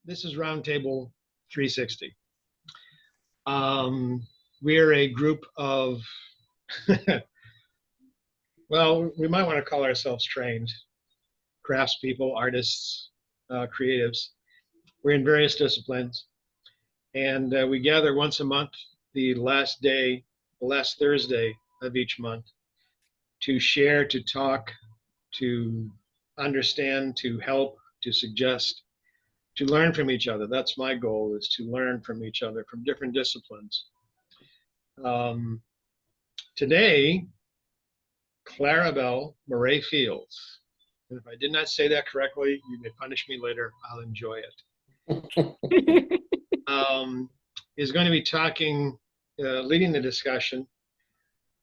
This is Roundtable 360. We're a group of, well, we might want to call ourselves trained craftspeople, artists, creatives. We're in various disciplines, and we gather once a month, the last Thursday of each month, to share, to talk, to understand, to help, to suggest, to learn from each other. That's my goal, is to learn from each other from different disciplines. Today, Clarabelle Miray Fields, and if I did not say that correctly, you may punish me later. I'll enjoy it. Is going to be talking, leading the discussion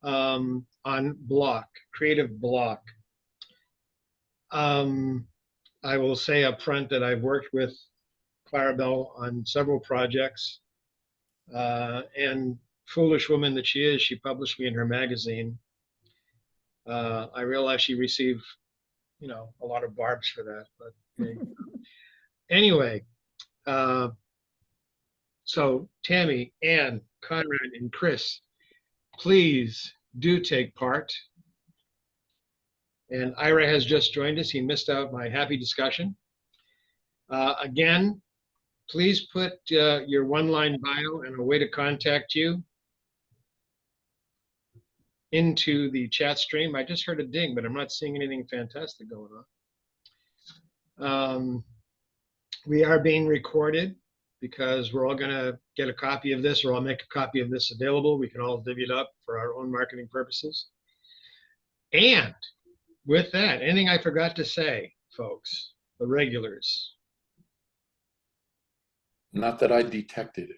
on block, creative block. I will say up front that I've worked with Clarabelle on several projects, and foolish woman that she is, she published me in her magazine. I realize she received, a lot of barbs for that, but anyway, so Tammy, Ann, Konrad, and Chris, please do take part. And Ira has just joined us. He missed out my happy discussion. Again, please put your one-line bio and a way to contact you into the chat stream. I just heard a ding, but I'm not seeing anything fantastic going on. We are being recorded because we're all going to get a copy of this, or I'll make a copy of this available. We can all divvy it up for our own marketing purposes. And with that, anything I forgot to say, folks, the regulars? Not that I detected it.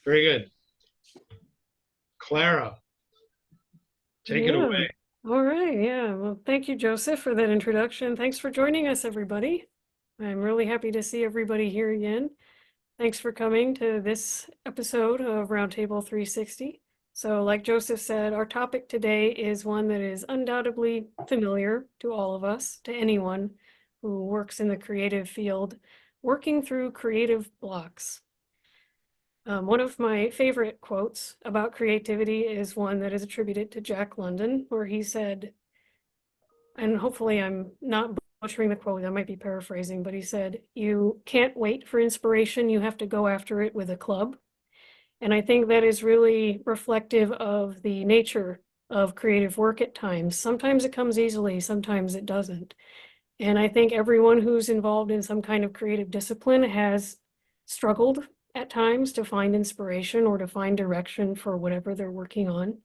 Very good. Clara, take it away. All right. Yeah. Well, thank you, Joseph, for that introduction. Thanks for joining us, everybody. I'm really happy to see everybody here again. Thanks for coming to this episode of Roundtable 360. So like Joseph said, our topic today is one that is undoubtedly familiar to all of us, to anyone who works in the creative field, working through creative blocks. One of my favorite quotes about creativity is one that is attributed to Jack London, where he said, and hopefully I'm not butchering the quote, I might be paraphrasing, but he said, "You can't wait for inspiration, you have to go after it with a club." And I think that is really reflective of the nature of creative work at times. Sometimes it comes easily, sometimes it doesn't. And I think everyone who's involved in some kind of creative discipline has struggled at times to find inspiration or to find direction for whatever they're working on.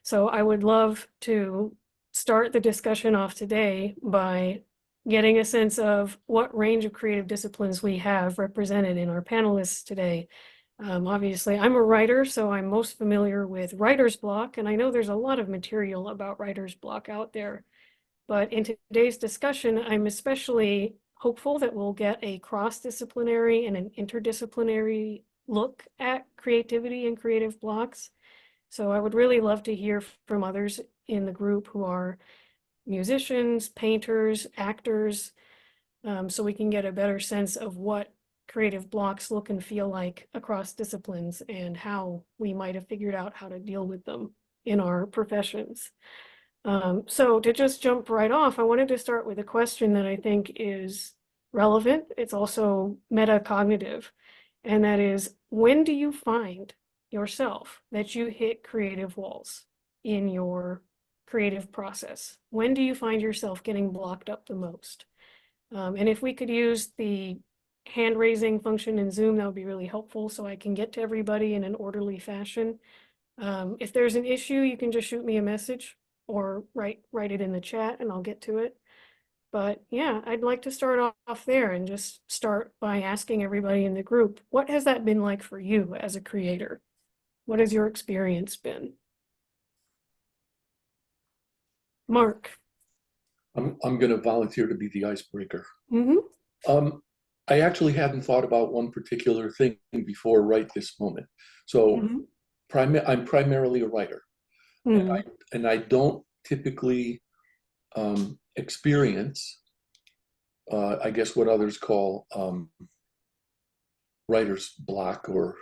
So I would love to start the discussion off today by getting a sense of what range of creative disciplines we have represented in our panelists today. Obviously, I'm a writer, so I'm most familiar with writer's block, and I know there's a lot of material about writer's block out there. But in today's discussion, I'm especially hopeful that we'll get a cross-disciplinary and an interdisciplinary look at creativity and creative blocks. So I would really love to hear from others in the group who are musicians, painters, actors, so we can get a better sense of what creative blocks look and feel like across disciplines and how we might have figured out how to deal with them in our professions. So to just jump right off, I wanted to start with a question that I think is relevant. It's also metacognitive, and that is, when do you find yourself that you hit creative walls in your creative process? When do you find yourself getting blocked up the most? And if we could use the hand raising function in Zoom, that would be really helpful so I can get to everybody in an orderly fashion. If there's an issue, you can just shoot me a message or write it in the chat and I'll get to it. But yeah, I'd like to start off there and just start by asking everybody in the group, what has that been like for you as a creator? What has your experience been? Mark. I'm going to volunteer to be the icebreaker. Mm-hmm. I actually hadn't thought about one particular thing before right this moment. So I'm primarily a writer. And I don't typically experience I guess what others call writer's block or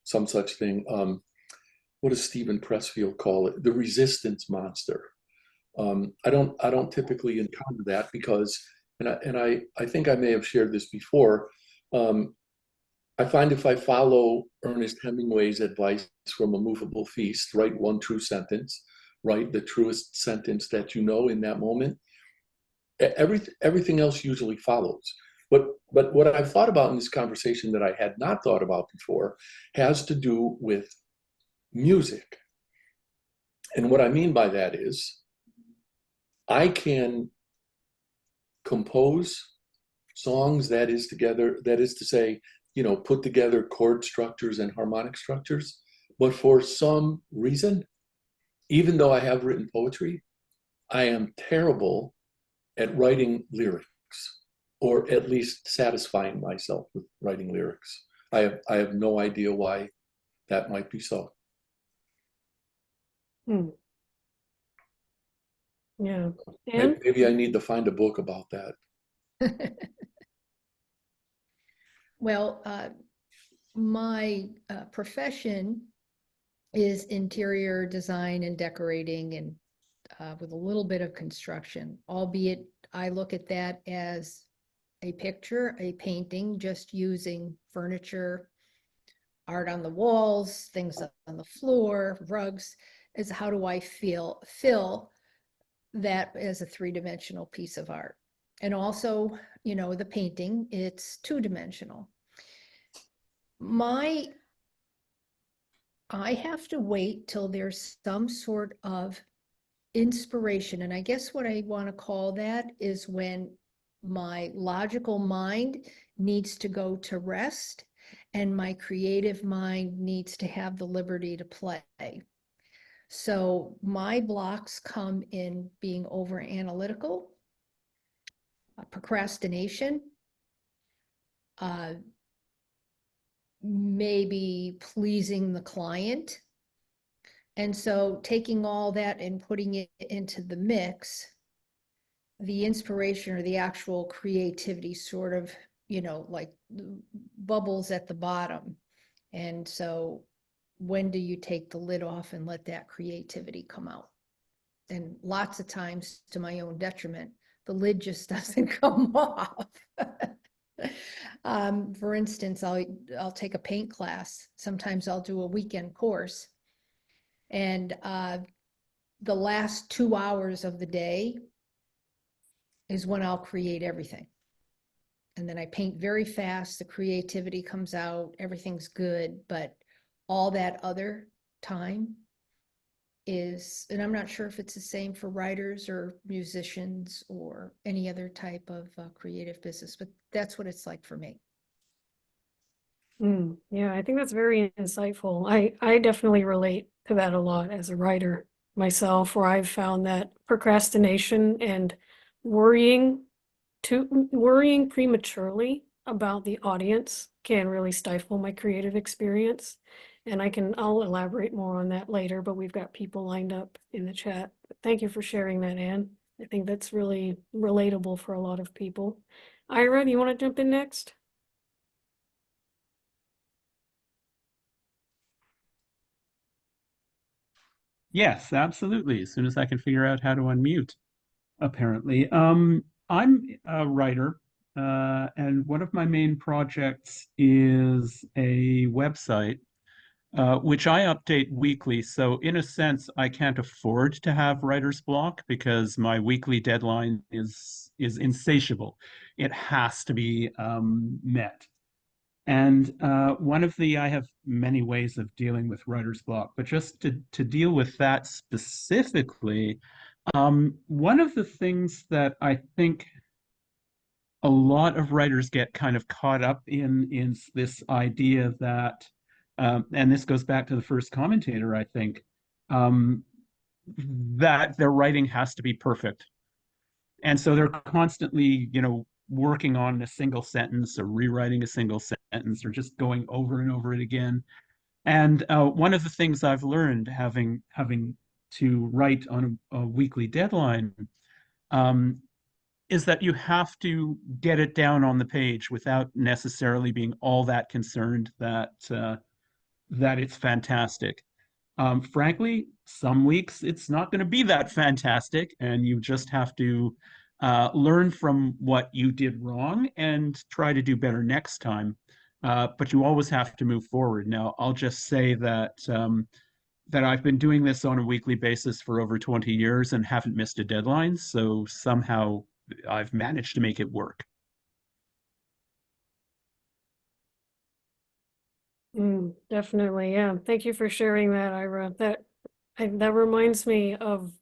some such thing. What does Stephen Pressfield call it? The resistance monster. I don't typically encounter that because, I think I may have shared this before. I find if I follow Ernest Hemingway's advice from A Movable Feast, write one true sentence, write the truest sentence that you know in that moment, everything else usually follows. But what I've thought about in this conversation that I had not thought about before has to do with music. And what I mean by that is I can compose songs that is to say, put together chord structures and harmonic structures. But for some reason, even though I have written poetry, I am terrible at writing lyrics, or at least satisfying myself with writing lyrics. I have no idea why that might be so. Yeah. And maybe I need to find a book about that. Well, my profession is interior design and decorating, and with a little bit of construction, albeit I look at that as a picture, a painting, just using furniture, art on the walls, things on the floor, rugs, is how do I fill that as a three-dimensional piece of art. And also, the painting, it's two-dimensional. I have to wait till there's some sort of inspiration. And I guess what I want to call that is when my logical mind needs to go to rest and my creative mind needs to have the liberty to play. So my blocks come in being over analytical, procrastination, maybe pleasing the client. And so taking all that and putting it into the mix, the inspiration or the actual creativity sort of, like bubbles at the bottom. And so when do you take the lid off and let that creativity come out? And lots of times, to my own detriment, the lid just doesn't come off. For instance, I'll take a paint class. Sometimes I'll do a weekend course. And the last 2 hours of the day is when I'll create everything. And then I paint very fast, the creativity comes out, everything's good, but all that other time is, and I'm not sure if it's the same for writers or musicians or any other type of creative business, but that's what it's like for me. Yeah, I think that's very insightful. I definitely relate to that a lot as a writer myself, where I've found that procrastination and worrying prematurely about the audience can really stifle my creative experience. And I'll elaborate more on that later, but we've got people lined up in the chat. Thank you for sharing that, Anne. I think that's really relatable for a lot of people. Ira, do you want to jump in next? Yes, absolutely. As soon as I can figure out how to unmute, apparently. I'm a writer, and one of my main projects is a website, which I update weekly. So in a sense, I can't afford to have writer's block because my weekly deadline is insatiable. It has to be met. And I have many ways of dealing with writer's block, but just to deal with that specifically, one of the things that I think a lot of writers get kind of caught up in is this idea that, and this goes back to the first commentator, I think, that their writing has to be perfect. And so they're constantly, working on a single sentence or rewriting a single sentence or just going over and over it again. And one of the things I've learned having to write on a weekly deadline is that you have to get it down on the page without necessarily being all that concerned that that it's fantastic. Frankly, some weeks it's not going to be that fantastic, and you just have to learn from what you did wrong and try to do better next time. But you always have to move forward. Now, I'll just say that that I've been doing this on a weekly basis for over 20 years and haven't missed a deadline, so somehow I've managed to make it work. Definitely, yeah. Thank you for sharing that, Ira. That reminds me of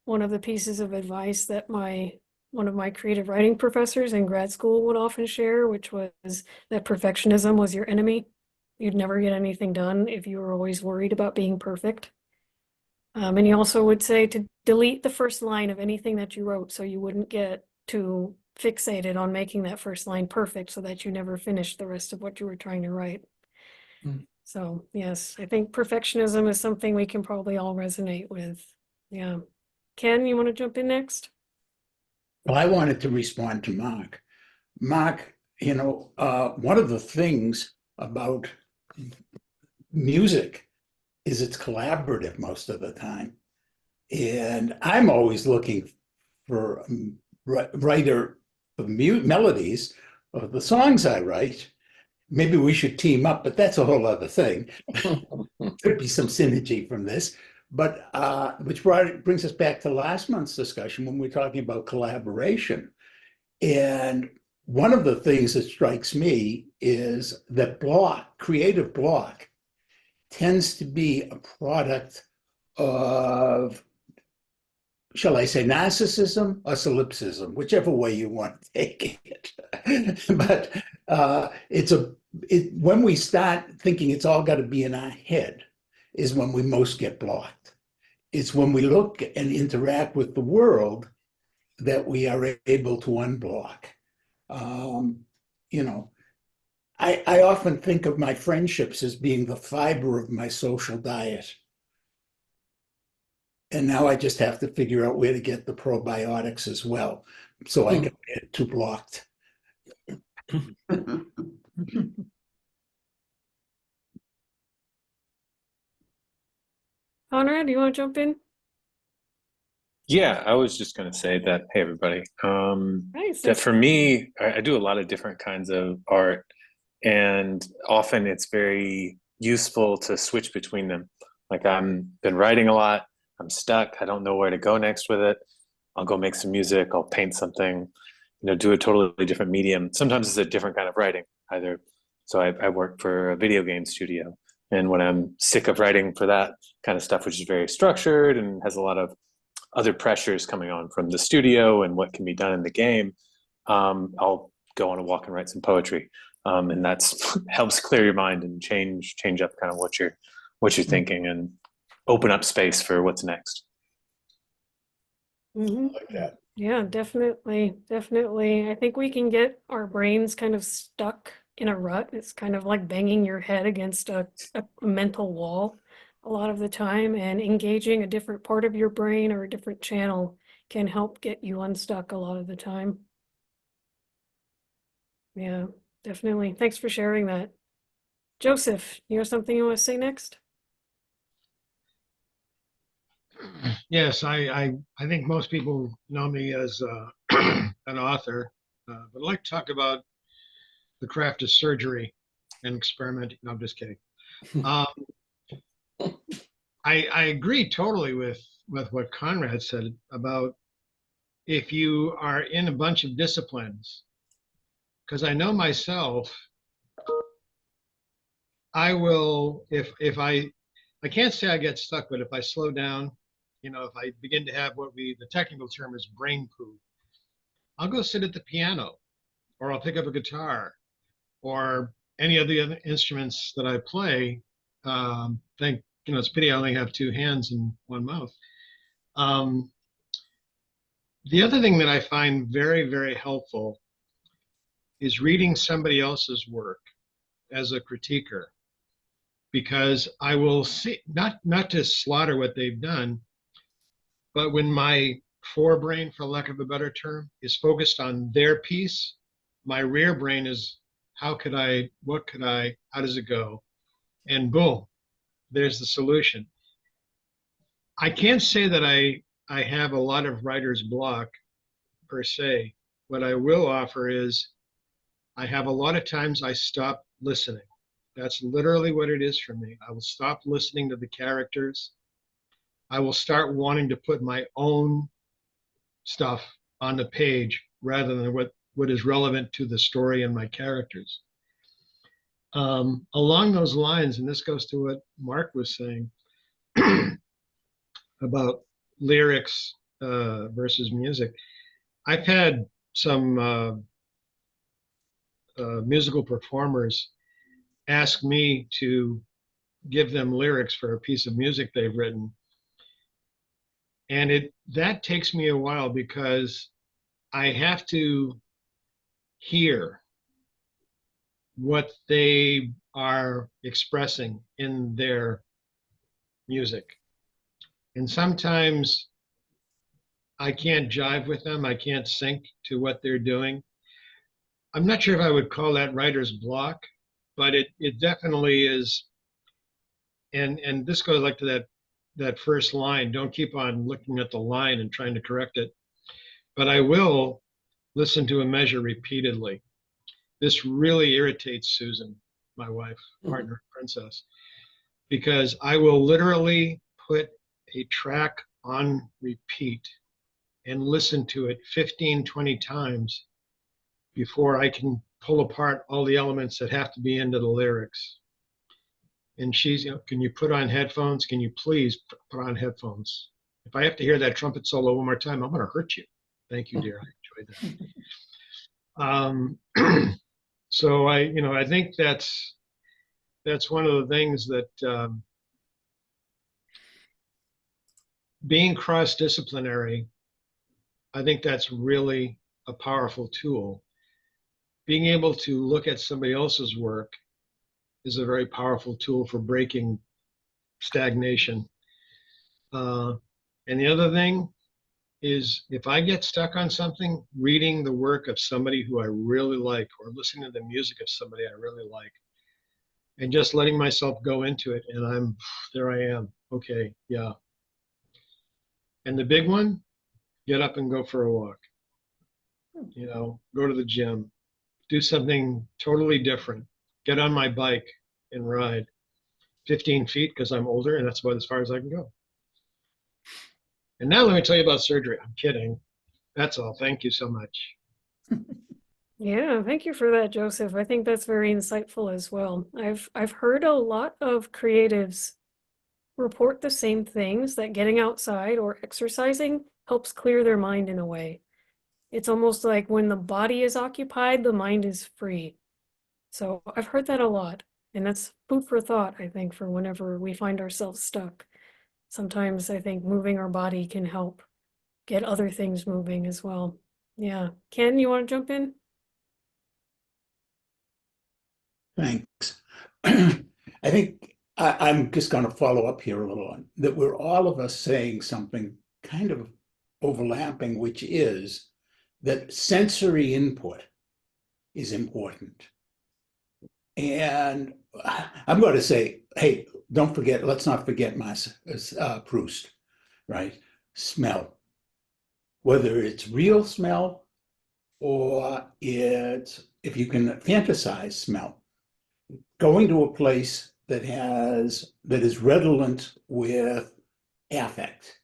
one of the pieces of advice that one of my creative writing professors in grad school would often share, which was that perfectionism was your enemy. You'd never get anything done if you were always worried about being perfect. And he also would say to delete the first line of anything that you wrote so you wouldn't get too fixated on making that first line perfect so that you never finished the rest of what you were trying to write. So yes, I think perfectionism is something we can probably all resonate with. Yeah. Ken, you want to jump in next? Well, I wanted to respond to Mark. Mark, one of the things about music is it's collaborative most of the time. And I'm always looking for a writer of melodies of the songs I write. Maybe we should team up, but that's a whole other thing. Could be some synergy from this. But which brings us back to last month's discussion when we're talking about collaboration. And one of the things that strikes me is that creative block, tends to be a product of, shall I say, narcissism or solipsism, whichever way you want to take it. But when we start thinking it's all got to be in our head is when we most get blocked. It's when we look and interact with the world that we are able to unblock. I often think of my friendships as being the fiber of my social diet. And now I just have to figure out where to get the probiotics as well, so I can get too blocked. Konrad, do you want to jump in? Yeah, I was just going to say that, hey, everybody, Nice. that for me, I do a lot of different kinds of art, and often it's very useful to switch between them. Like I'm been writing a lot, I'm stuck, I don't know where to go next with it. I'll go make some music, I'll paint something, do a totally different medium. Sometimes it's a different kind of writing either. So I work for a video game studio, and when I'm sick of writing for that kind of stuff, which is very structured and has a lot of other pressures coming on from the studio and what can be done in the game, I'll go on a walk and write some poetry, and that's helps clear your mind and change up kind of what you're thinking and open up space for what's next. Like that. Yeah, definitely. I think we can get our brains kind of stuck in a rut. It's kind of like banging your head against a mental wall a lot of the time, and engaging a different part of your brain or a different channel can help get you unstuck a lot of the time. Yeah, definitely. Thanks for sharing that. Joseph, you have something you want to say next? Yes, I think most people know me as an author, but I'd like to talk about the craft of surgery and experimenting. No, I'm just kidding. I agree totally with what Konrad said about if you are in a bunch of disciplines, because I know myself, I will, if I can't say I get stuck, but if I slow down, if I begin to have the technical term is brain poo, I'll go sit at the piano, or I'll pick up a guitar, or any of the other instruments that I play. It's pity I only have two hands and one mouth. The other thing that I find very, very helpful is reading somebody else's work as a critiquer, because I will see, not to slaughter what they've done, but when my forebrain, for lack of a better term, is focused on their piece. My rear brain is how could I, what could I, how does it go? And boom, there's the solution. I can't say that I have a lot of writer's block per se. What I will offer is I have a lot of times I stop listening. That's literally what it is for me. I will stop listening to the characters. I will start wanting to put my own stuff on the page rather than what is relevant to the story and my characters. Along those lines, and this goes to what Mark was saying about lyrics versus music. I've had some musical performers ask me to give them lyrics for a piece of music they've written. And that takes me a while because I have to hear what they are expressing in their music. And sometimes I can't jive with them. I can't sync to what they're doing. I'm not sure if I would call that writer's block, but it definitely is. And this goes like to that first line. Don't keep on looking at the line and trying to correct it. But I will listen to a measure repeatedly. This really irritates Susan, my wife, partner, princess, because I will literally put a track on repeat and listen to it 15, 20 times before I can pull apart all the elements that have to be into the lyrics. And she's, can you put on headphones? Can you please put on headphones? If I have to hear that trumpet solo one more time, I'm going to hurt you. Thank you, dear. I enjoyed that. So I think that's one of the things that being cross-disciplinary, I think that's really a powerful tool. Being able to look at somebody else's work is a very powerful tool for breaking stagnation. And the other thing is if I get stuck on something, reading the work of somebody who I really like or listening to the music of somebody I really like and just letting myself go into it and there I am. Okay, yeah. And the big one, get up and go for a walk. Go to the gym, do something totally different. Get on my bike and ride 15 feet because I'm older and that's about as far as I can go. And now let me tell you about surgery. I'm kidding. That's all. Thank you so much. Yeah, thank you for that, Joseph. I think that's very insightful as well. I've heard a lot of creatives report the same things, that getting outside or exercising helps clear their mind in a way. It's almost like when the body is occupied, the mind is free. So I've heard that a lot, and that's food for thought, I think, for whenever we find ourselves stuck. Sometimes I think moving our body can help get other things moving as well. Yeah. Ken, you want to jump in? Thanks. I think I'm just going to follow up here a little on that we're all of us saying something kind of overlapping, which is that sensory input is important. And I'm going to say, hey, let's not forget Proust, right? Smell. Whether it's real smell or it's, if you can fantasize smell, going to a place that is redolent with affect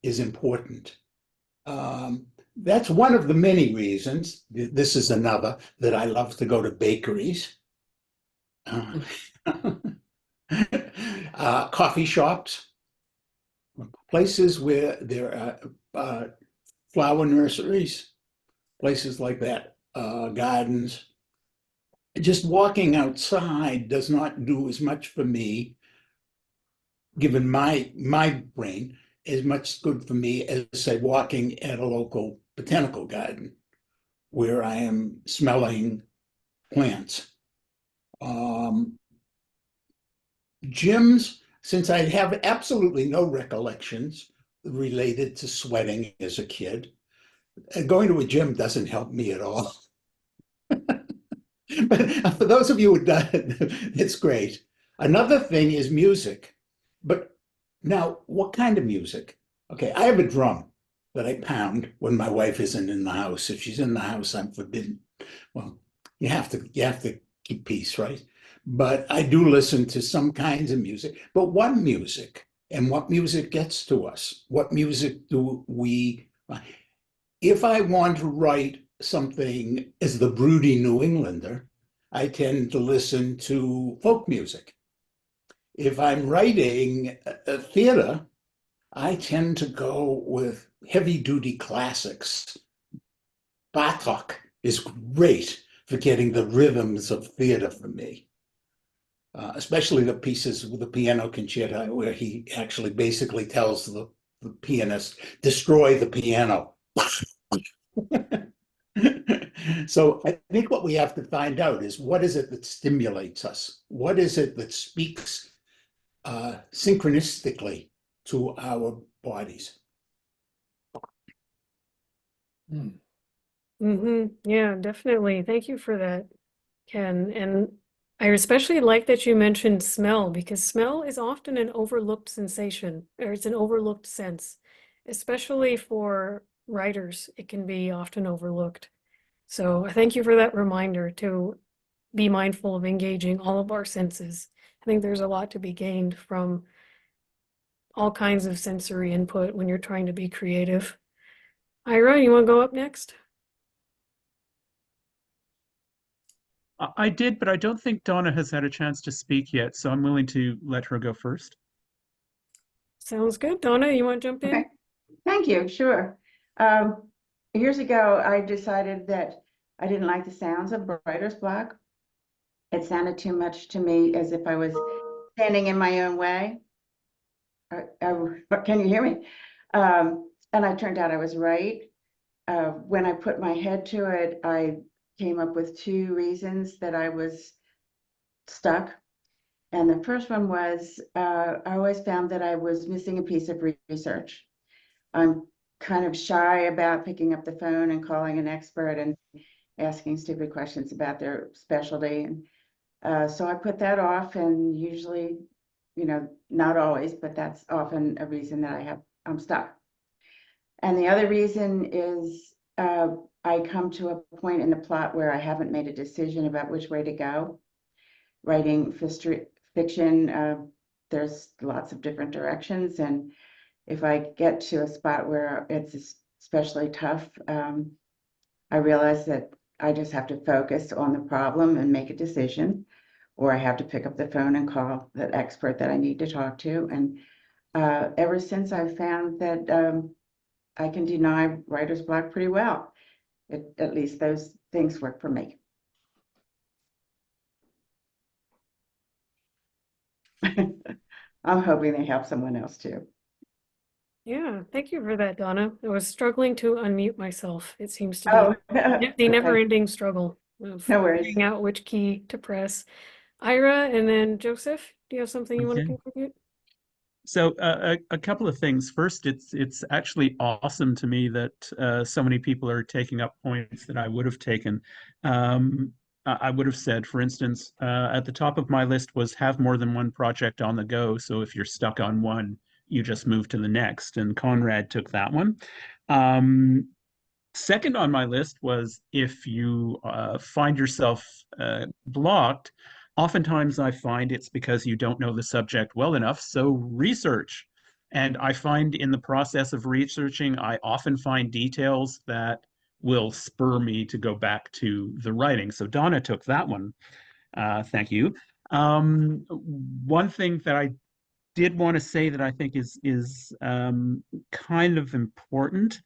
is important. That's one of the many reasons. This is another that I love to go to bakeries, coffee shops, places where there are flower nurseries, places like that, gardens. Just walking outside does not do as much for me, given my brain, as much good for me as, say, walking at a local botanical garden where I am smelling plants. Gyms, since I have absolutely no recollections related to sweating as a kid. Going to a gym doesn't help me at all. But for those of you who done it, it's great. Another thing is music. But now, what kind of music? Okay, I have a drum that I pound when my wife isn't in the house. If she's in the house, I'm forbidden. Well, you have to keep peace, right? But I do listen to some kinds of music. But what music? And what music gets to us? What music do we? If I want to write something as the broody New Englander, I tend to listen to folk music. If I'm writing a theater, I tend to go with heavy-duty classics. Bartok is great for getting the rhythms of theater for me, especially the pieces with the piano concerto where he actually basically tells the pianist, destroy the piano. So I think what we have to find out is what is it that stimulates us? What is it that speaks synchronistically to our bodies? Yeah, definitely. Thank you for that, Ken. And I especially like that you mentioned smell, because smell is often an overlooked sensation, or it's an overlooked sense, especially for writers. It can be often overlooked. So thank you for that reminder to be mindful of engaging all of our senses. I think there's a lot to be gained from all kinds of sensory input when you're trying to be creative. Ira, you want to go up next? I did, but I don't think Donna has had a chance to speak yet, so I'm willing to let her go first. Sounds good. Donna, you want to jump in? Okay, thank you, sure. Years ago, I decided that I didn't like the sounds of writer's block. It sounded too much to me as if I was standing in my own way. Can you hear me? And I turned out I was right. When I put my head to it, I came up with 2 reasons that I was stuck. And the first one was I always found that I was missing a piece of research. I'm kind of shy about picking up the phone and calling an expert and asking stupid questions about their specialty. And so I put that off, and usually, not always, but that's often a reason that I'm stuck. And the other reason is I come to a point in the plot where I haven't made a decision about which way to go. Writing fiction, there's lots of different directions, and if I get to a spot where it's especially tough, I realize that I just have to focus on the problem and make a decision, or I have to pick up the phone and call the expert that I need to talk to. And ever since I've found that I can deny writer's block pretty well. At least those things work for me. I'm hoping they help someone else too. Yeah, thank you for that, Donna. I was struggling to unmute myself. It seems to be the okay. never-ending struggle of No worries. figuring out which key to press. Ira, and then Joseph, do you have something you want to Okay. contribute? So a couple of things. First, it's actually awesome to me that so many people are taking up points that I would have taken. I would have said, for instance, at the top of my list was have more than one project on the go. So if you're stuck on one, you just move to the next. And Konrad took that one. Second on my list was if you find yourself blocked, oftentimes I find it's because you don't know the subject well enough, so research. And I find in the process of researching, I often find details that will spur me to go back to the writing. So Donna took that one. Thank you. One thing that I did want to say that I think is kind of important,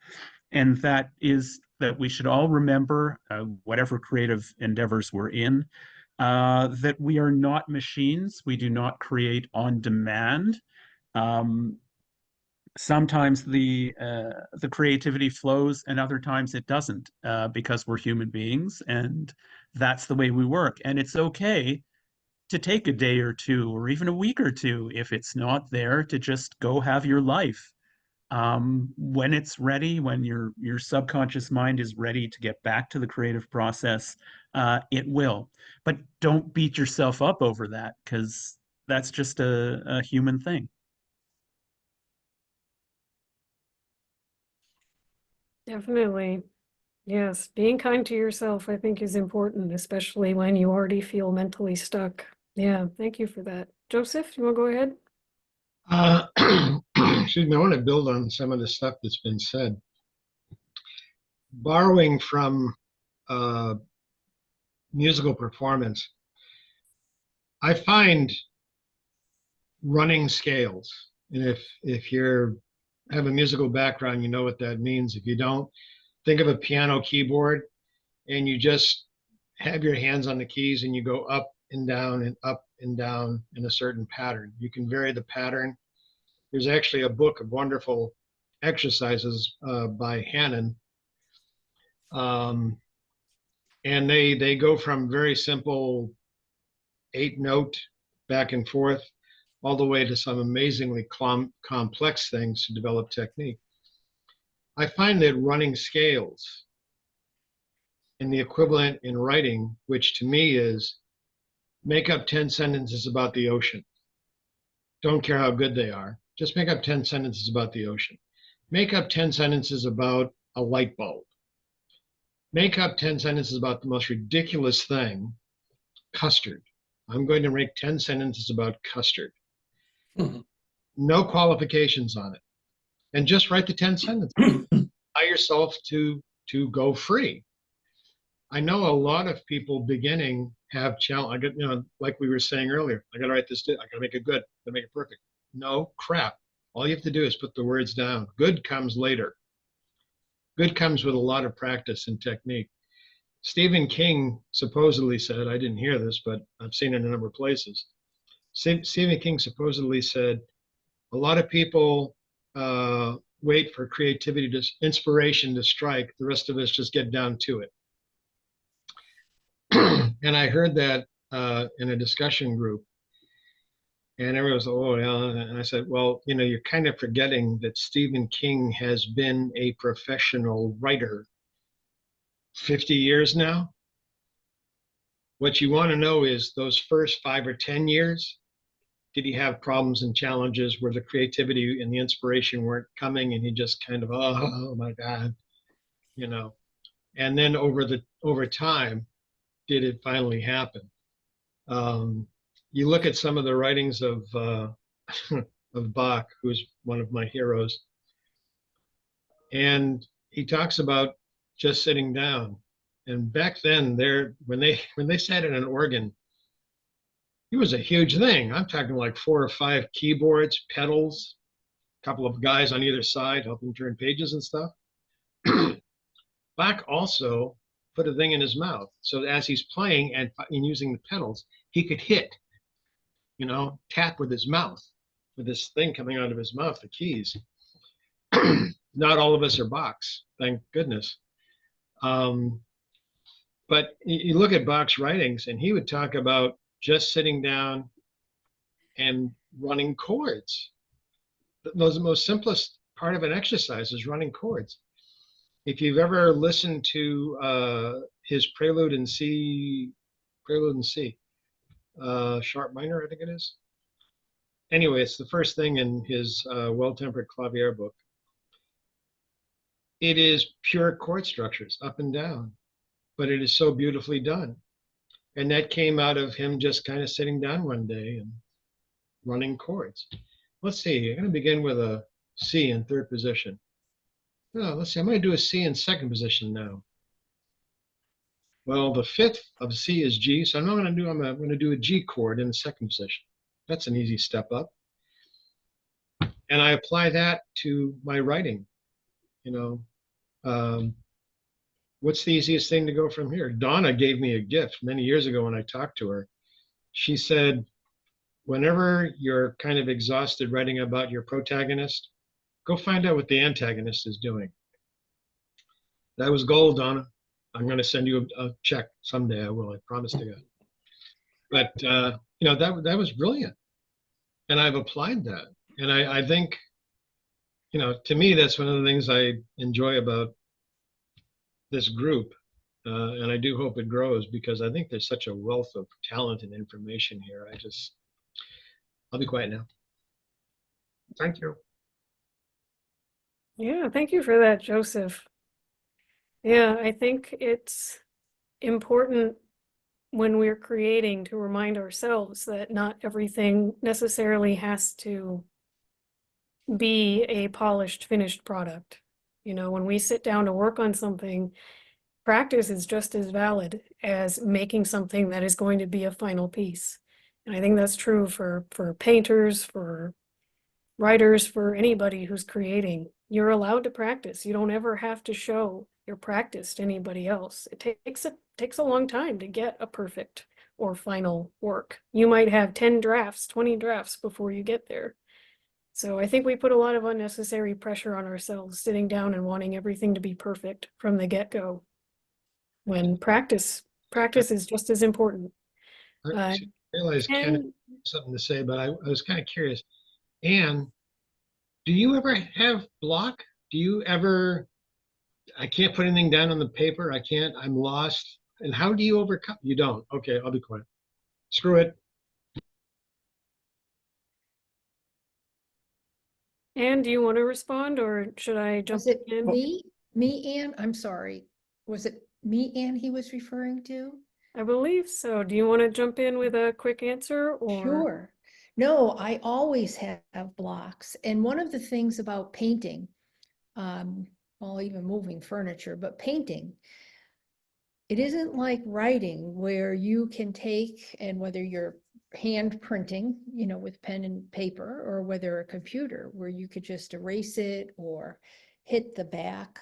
and that is that we should all remember, whatever creative endeavors we're in, that we are not machines. We do not create on demand. Sometimes the creativity flows, and other times it doesn't, because we're human beings, and that's the way we work. And it's okay to take a day or two, or even a week or two, if it's not there, to just go have your life. When it's ready, when your subconscious mind is ready to get back to the creative process, it will. But don't beat yourself up over that, because that's just a human thing. Definitely. Yes, being kind to yourself, I think, is important, especially when you already feel mentally stuck. Yeah, thank you for that. Joseph, you want to go ahead? Excuse me, I want to build on some of the stuff that's been said. Borrowing from musical performance, I find running scales. And if you're have a musical background, you know what that means. If you don't, think of a piano keyboard and you just have your hands on the keys and you go up and down in a certain pattern. You can vary the pattern. There's actually a book of wonderful exercises by Hannon. And they go from very simple 8-note back and forth all the way to some amazingly complex things to develop technique. I find that running scales and the equivalent in writing, which to me is make up 10 sentences about the ocean. Don't care how good they are. Just make up 10 sentences about the ocean. Make up 10 sentences about a light bulb. Make up 10 sentences about the most ridiculous thing, custard. I'm going to make 10 sentences about custard. No qualifications on it. And just write the 10 sentences. Allow yourself to go free. I know a lot of people beginning have challenge. I got, like we were saying earlier, I got to write this. I got to make it good. I got to make it perfect. No crap. All you have to do is put the words down. Good comes later. Good comes with a lot of practice and technique. Stephen King supposedly said, I didn't hear this, but I've seen it in a number of places. Stephen King supposedly said, a lot of people wait for creativity, inspiration to strike. The rest of us just get down to it. And I heard that in a discussion group, and everyone was, oh, yeah. And I said, well, you're kind of forgetting that Stephen King has been a professional writer 50 years now. What you want to know is those first 5 or 10 years, did he have problems and challenges where the creativity and the inspiration weren't coming and he just kind of, oh my God, and then over time, did it finally happen? You look at some of the writings of of Bach, who's one of my heroes, and he talks about just sitting down. And back then, when they sat at an organ, it was a huge thing. I'm talking like 4 or 5 keyboards, pedals, a couple of guys on either side helping turn pages and stuff. Bach also put a thing in his mouth, so as he's playing and using the pedals, he could hit, tap with his mouth, with this thing coming out of his mouth, the keys. Not all of us are Bachs, thank goodness. But you look at Bach's writings, and he would talk about just sitting down and running chords. Those are the most simplest part of an exercise is running chords. If you've ever listened to his Prelude in C, sharp minor, I think it is. Anyway, it's the first thing in his Well-Tempered Clavier book. It is pure chord structures, up and down, but it is so beautifully done. And that came out of him just kind of sitting down one day and running chords. Let's see, I'm going to begin with a C in 3rd position. Oh, let's see, I'm going to do a C in 2nd position now. Well, the 5th of C is G, so I'm going to do a G chord in the 2nd position. That's an easy step up. And I apply that to my writing. What's the easiest thing to go from here? Donna gave me a gift many years ago when I talked to her. She said, whenever you're kind of exhausted writing about your protagonist, go find out what the antagonist is doing. That was gold, Donna. I'm going to send you a check someday. I will. I promise to God. But that was brilliant, and I've applied that. And I think you know, to me, that's one of the things I enjoy about this group. And I do hope it grows because I think there's such a wealth of talent and information here. I'll be quiet now. Thank you. Yeah, thank you for that, Joseph. Yeah, I think it's important when we're creating to remind ourselves that not everything necessarily has to be a polished, finished product. You know, when we sit down to work on something, practice is just as valid as making something that is going to be a final piece. And I think that's true for painters, for writers, for anybody who's creating. You're allowed to practice. You don't ever have to show your practice to anybody else. It takes a long time to get a perfect or final work. You might have 10 drafts, 20 drafts before you get there. So I think we put a lot of unnecessary pressure on ourselves sitting down and wanting everything to be perfect from the get-go, when practice is just as important. I realize Kenneth And had something to say, but I was kind of curious. Anne, do you ever have block? Do you ever, I can't put anything down on the paper. I'm lost. And how do you overcome? You don't. Okay, I'll be quiet. Screw it. Anne, do you want to respond or should I jump Was it in? me, Ann? I'm sorry. Was it me, Ann, he was referring to? I believe so. Do you want to jump in with a quick answer or? Sure. No, I always have blocks. And one of the things about painting, well, even moving furniture, but painting, it isn't like writing where you can take, and whether you're hand printing, you know, with pen and paper, or whether a computer where you could just erase it or hit the back,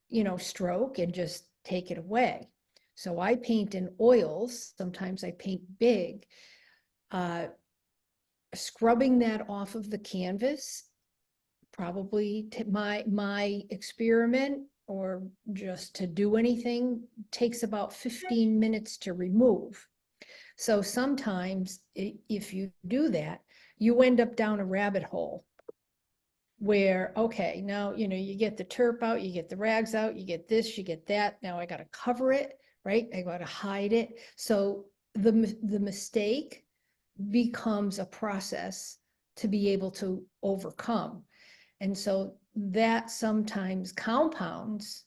you know, stroke and just take it away. So I paint in oils. Sometimes I paint big. Scrubbing that off of the canvas, probably my experiment, or just to do anything, takes about 15 minutes to remove. So sometimes if you do that, you end up down a rabbit hole where, okay, now, you know, you get the turp out, you get the rags out, you get this, you get that. Now I got to cover it, right? I got to hide it. So the mistake becomes a process to be able to overcome. And so that sometimes compounds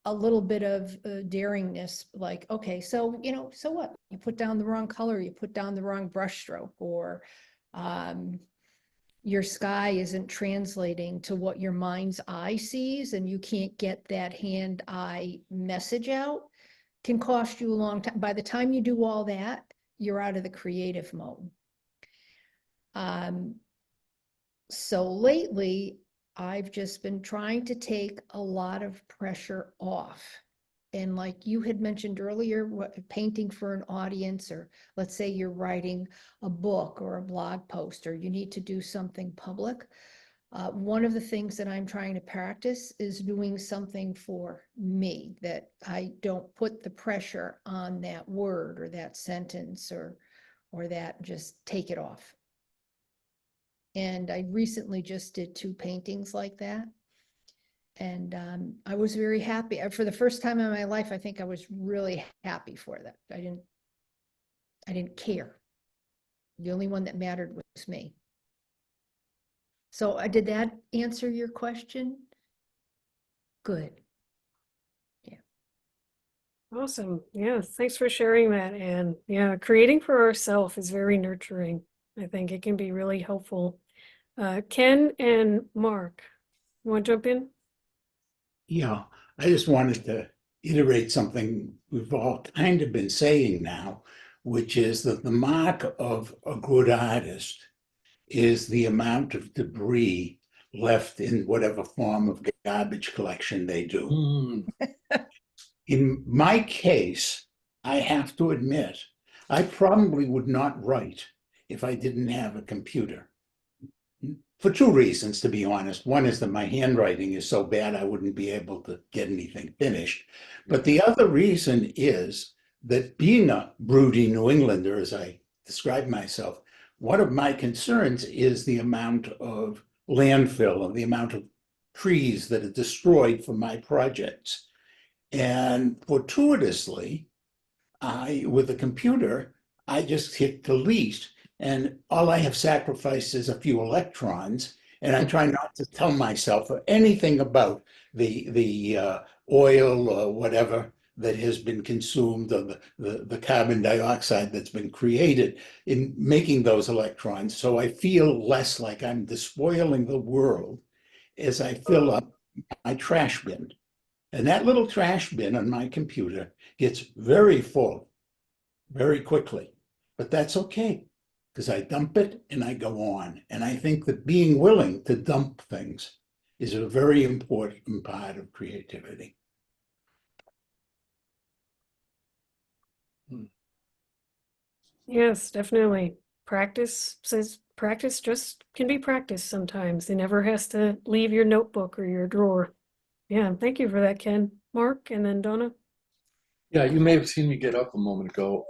a little bit of daringness, like, okay, so, you know, so what? You put down the wrong color, you put down the wrong brush stroke, or your sky isn't translating to what your mind's eye sees, and you can't get that hand-eye message out, can cost you a long time. By the time you do all that, you're out of the creative mode. So lately, I've just been trying to take a lot of pressure off. And like you had mentioned earlier, painting for an audience, or let's say you're writing a book or a blog post, or you need to do something public. One of the things that I'm trying to practice is doing something for me, that I don't put the pressure on that word or that sentence or that, just take it off. And I recently just did 2 paintings like that. And I was very happy. For the first time in my life, I think I was really happy for that. I didn't care. The only one that mattered was me. So did that answer your question? Good. Yeah. Awesome. Yeah, thanks for sharing that. And yeah, creating for ourselves is very nurturing. I think it can be really helpful. Ken and Mark, you want to jump in? Yeah, I just wanted to iterate something we've all kind of been saying now, which is that the mark of a good artist is the amount of debris left in whatever form of garbage collection they do. In my case, I have to admit, I probably would not write if I didn't have a computer. For 2 reasons, to be honest. One is that my handwriting is so bad I wouldn't be able to get anything finished. But the other reason is that, being a broody New Englander, as I describe myself, one of my concerns is the amount of landfill and the amount of trees that are destroyed for my projects. And fortuitously, with a computer, I just hit delete, and all I have sacrificed is a few electrons. And I try not to tell myself anything about the oil or whatever that has been consumed, or the carbon dioxide that's been created in making those electrons. So I feel less like I'm despoiling the world as I fill up my trash bin. And that little trash bin on my computer gets very full very quickly. But that's okay, because I dump it and I go on. And I think that being willing to dump things is a very important part of creativity. Yes, definitely. Practice just can be practice sometimes. It never has to leave your notebook or your drawer. Yeah, thank you for that, Ken. Mark, and then Donna. Yeah, you may have seen me get up a moment ago.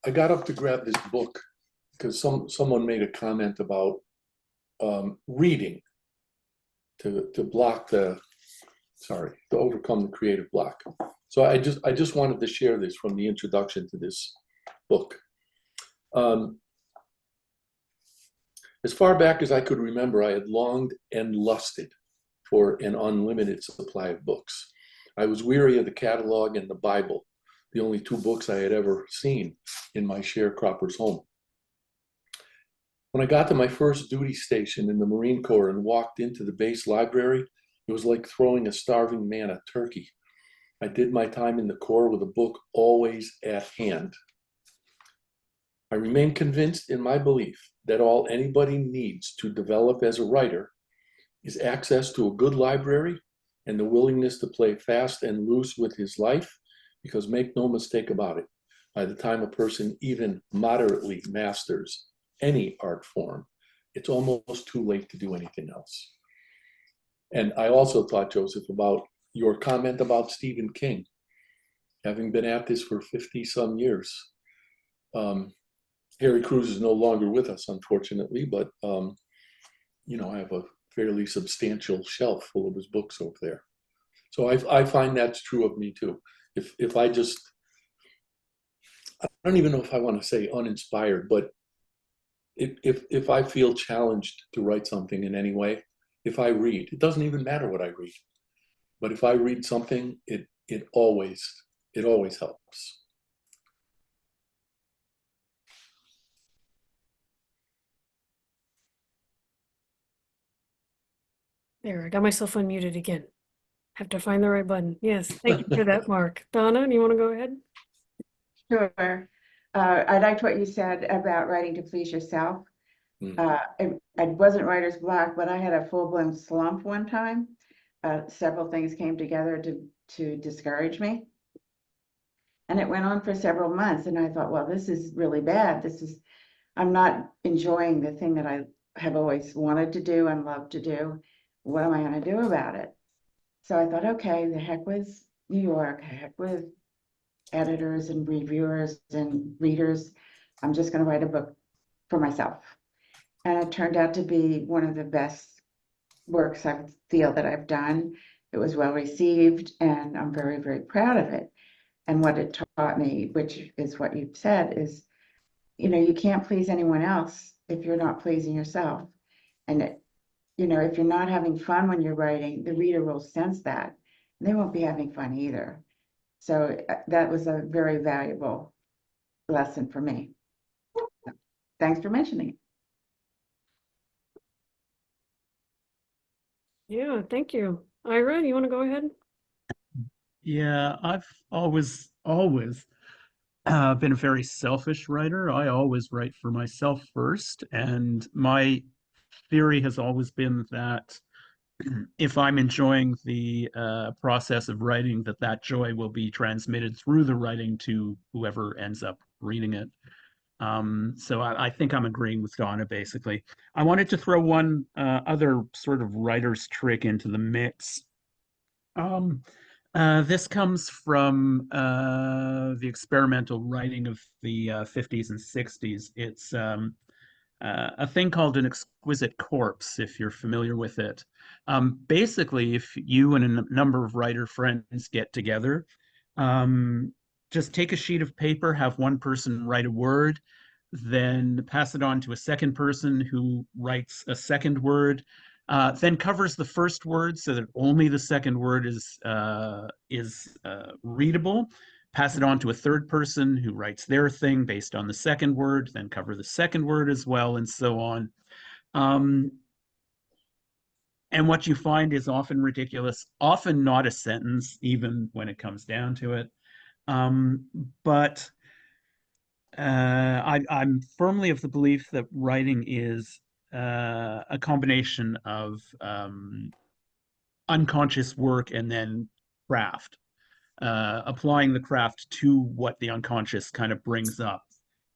I got up to grab this book because someone made a comment about reading to overcome the creative block. So I just wanted to share this from the introduction to this book. As far back as I could remember, I had longed and lusted for an unlimited supply of books. I was weary of the catalog and the Bible, the only two books I had ever seen in my sharecropper's home. When I got to my first duty station in the Marine Corps and walked into the base library, it was like throwing a starving man a turkey. I did my time in the Corps with a book always at hand. I remain convinced in my belief that all anybody needs to develop as a writer is access to a good library and the willingness to play fast and loose with his life, because make no mistake about it, by the time a person even moderately masters any art form, it's almost too late to do anything else. And I also thought, Joseph, about your comment about Stephen King. Having been at this for 50-some years, Harry Cruz is no longer with us, unfortunately, but I have a fairly substantial shelf full of his books over there. So I find that's true of me too. If I don't even know if I want to say uninspired, but if I feel challenged to write something in any way, if I read, it doesn't even matter what I read, but if I read something, it always helps. There, I got myself unmuted again. Have to find the right button. Yes, thank you for that, Mark. Donna, do you want to go ahead? Sure. I liked what you said about writing to please yourself. I wasn't writer's block, but I had a full-blown slump one time. Several things came together to discourage me. And it went on for several months. And I thought, well, this is really bad. I'm not enjoying the thing that I have always wanted to do and loved to do. What am I going to do about it? So I thought, okay, the heck with New York, heck with editors and reviewers and readers. I'm just going to write a book for myself. And it turned out to be one of the best works I feel that I've done. It was well received, and I'm very, very proud of it. And what it taught me, which is what you've said, is, you can't please anyone else if you're not pleasing yourself. And if you're not having fun when you're writing, the reader will sense that. And they won't be having fun either. So that was a very valuable lesson for me. Thanks for mentioning it. Yeah, thank you. Ira, you want to go ahead? Yeah, I've always been a very selfish writer. I always write for myself first, and my theory has always been that if I'm enjoying the process of writing, that joy will be transmitted through the writing to whoever ends up reading it. So I think I'm agreeing with Donna, basically. I wanted to throw one other sort of writer's trick into the mix. This comes from the experimental writing of the 50s and 60s. It's a thing called an exquisite corpse, if you're familiar with it. Basically, if you and a number of writer friends get together, um, just take a sheet of paper, have one person write a word, then pass it on to a second person who writes a second word, then covers the first word so that only the second word is readable. Pass it on to a third person who writes their thing based on the second word, then cover the second word as well, and so on. Um, and what you find is often ridiculous, often not a sentence, even when it comes down to it. Um, but I'm firmly of the belief that writing is a combination of unconscious work and then craft, applying the craft to what the unconscious kind of brings up.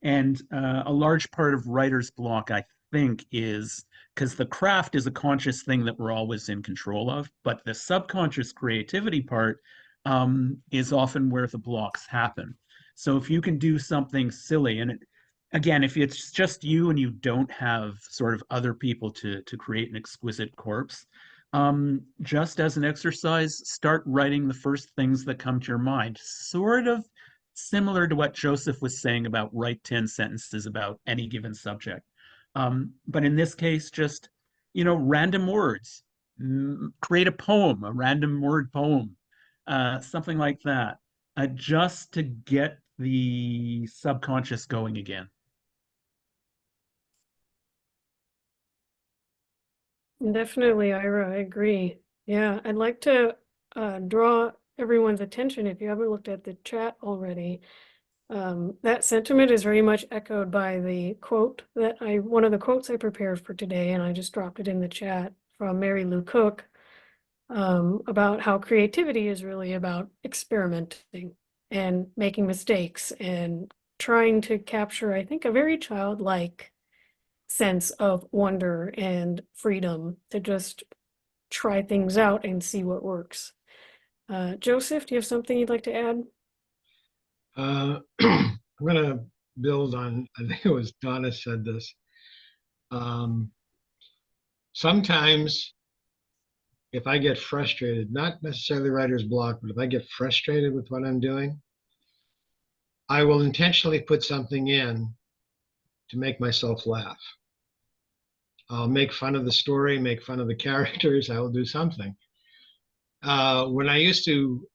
And a large part of writer's block, I think, is because the craft is a conscious thing that we're always in control of, but the subconscious creativity part is often where the blocks happen. So if you can do something silly, and again, if it's just you and you don't have sort of other people to create an exquisite corpse, just as an exercise, start writing the first things that come to your mind. Sort of similar to what Joseph was saying about write 10 sentences about any given subject. But in this case, just, random words. Create a poem, a random word poem, something like that, just to get the subconscious going again. Definitely, Ira, I agree. Yeah, I'd like to draw everyone's attention, if you haven't looked at the chat already. That sentiment is very much echoed by the quote one of the quotes I prepared for today, and I just dropped it in the chat from Mary Lou Cook, about how creativity is really about experimenting and making mistakes and trying to capture, I think, a very childlike sense of wonder and freedom to just try things out and see what works. Joseph, do you have something you'd like to add? I'm going to build on, I think it was Donna said this. Sometimes if I get frustrated, not necessarily writer's block, but if I get frustrated with what I'm doing, I will intentionally put something in to make myself laugh. I'll make fun of the story, make fun of the characters. I will do something. When I used to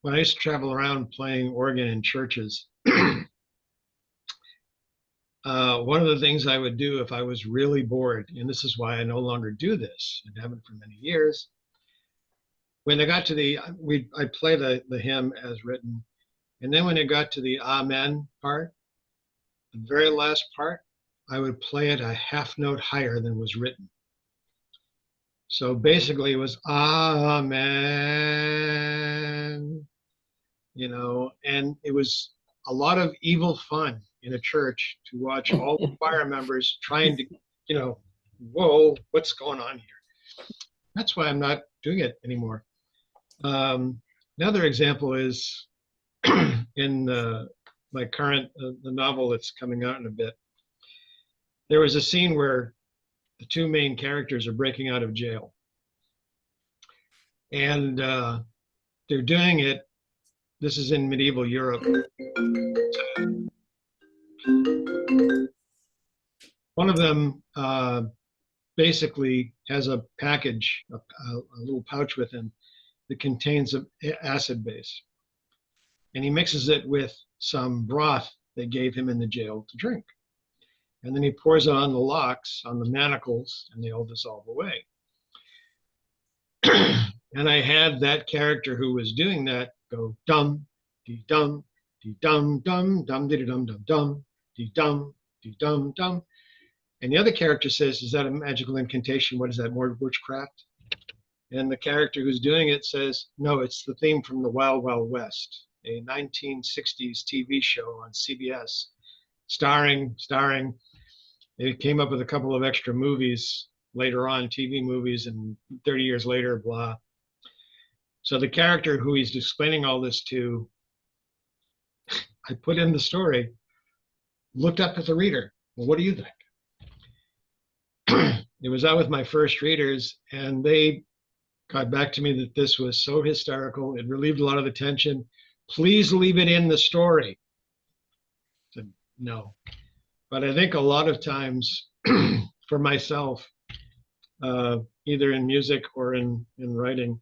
travel around playing organ in churches, one of the things I would do if I was really bored, and this is why I no longer do this, and haven't for many years. When I got to I play the hymn as written, and then when it got to the Amen part, the very last part, I would play it a half note higher than was written. So basically it was Amen, and it was a lot of evil fun in a church to watch all the choir members trying to, whoa, what's going on here? That's why I'm not doing it anymore. Another example is in my current, the novel that's coming out in a bit. There was a scene where the two main characters are breaking out of jail. And they're doing it, this is in medieval Europe. One of them basically has a package, a little pouch with him that contains an acid base. And he mixes it with some broth they gave him in the jail to drink. And then he pours it on the locks, on the manacles, and they all dissolve away. And I had that character who was doing that go dum, dee dum, dee dum, dum, dum, dee dum, dum, dum, dee dum, dee dum, dum. And the other character says, is that a magical incantation? What is that, more witchcraft? And the character who's doing it says, no, it's the theme from the Wild Wild West, a 1960s TV show on CBS, starring. They came up with a couple of extra movies later on, TV movies, and 30 years later, blah. So the character who he's explaining all this to, I put in the story, looked up at the reader. Well, what do you think? It was out with my first readers, and they got back to me that this was so hysterical. It relieved a lot of the tension. Please leave it in the story. I said, no. But I think a lot of times for myself, either in music or in writing,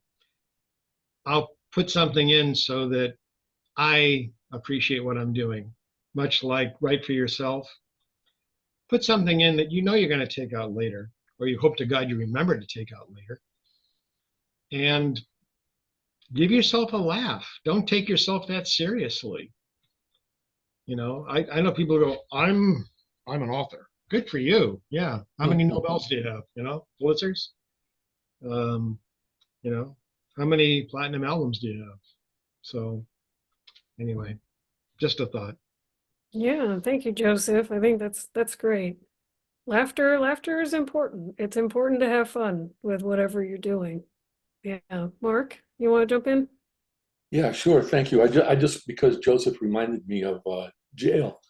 I'll put something in so that I appreciate what I'm doing. Much like write for yourself. Put something in that you know you're going to take out later, or you hope to God you remember to take out later. And give yourself a laugh. Don't take yourself that seriously. You know, I know people go, I'm an author. Good for you. Yeah. How many Nobels do you have? You know, Pulitzers? You know, how many platinum albums do you have? So anyway, just a thought. Yeah, thank you, Joseph. I think that's great. Laughter is important. It's important to have fun with whatever you're doing. Yeah. Mark, you want to jump in? Yeah, sure. Thank you. I just because Joseph reminded me of jail.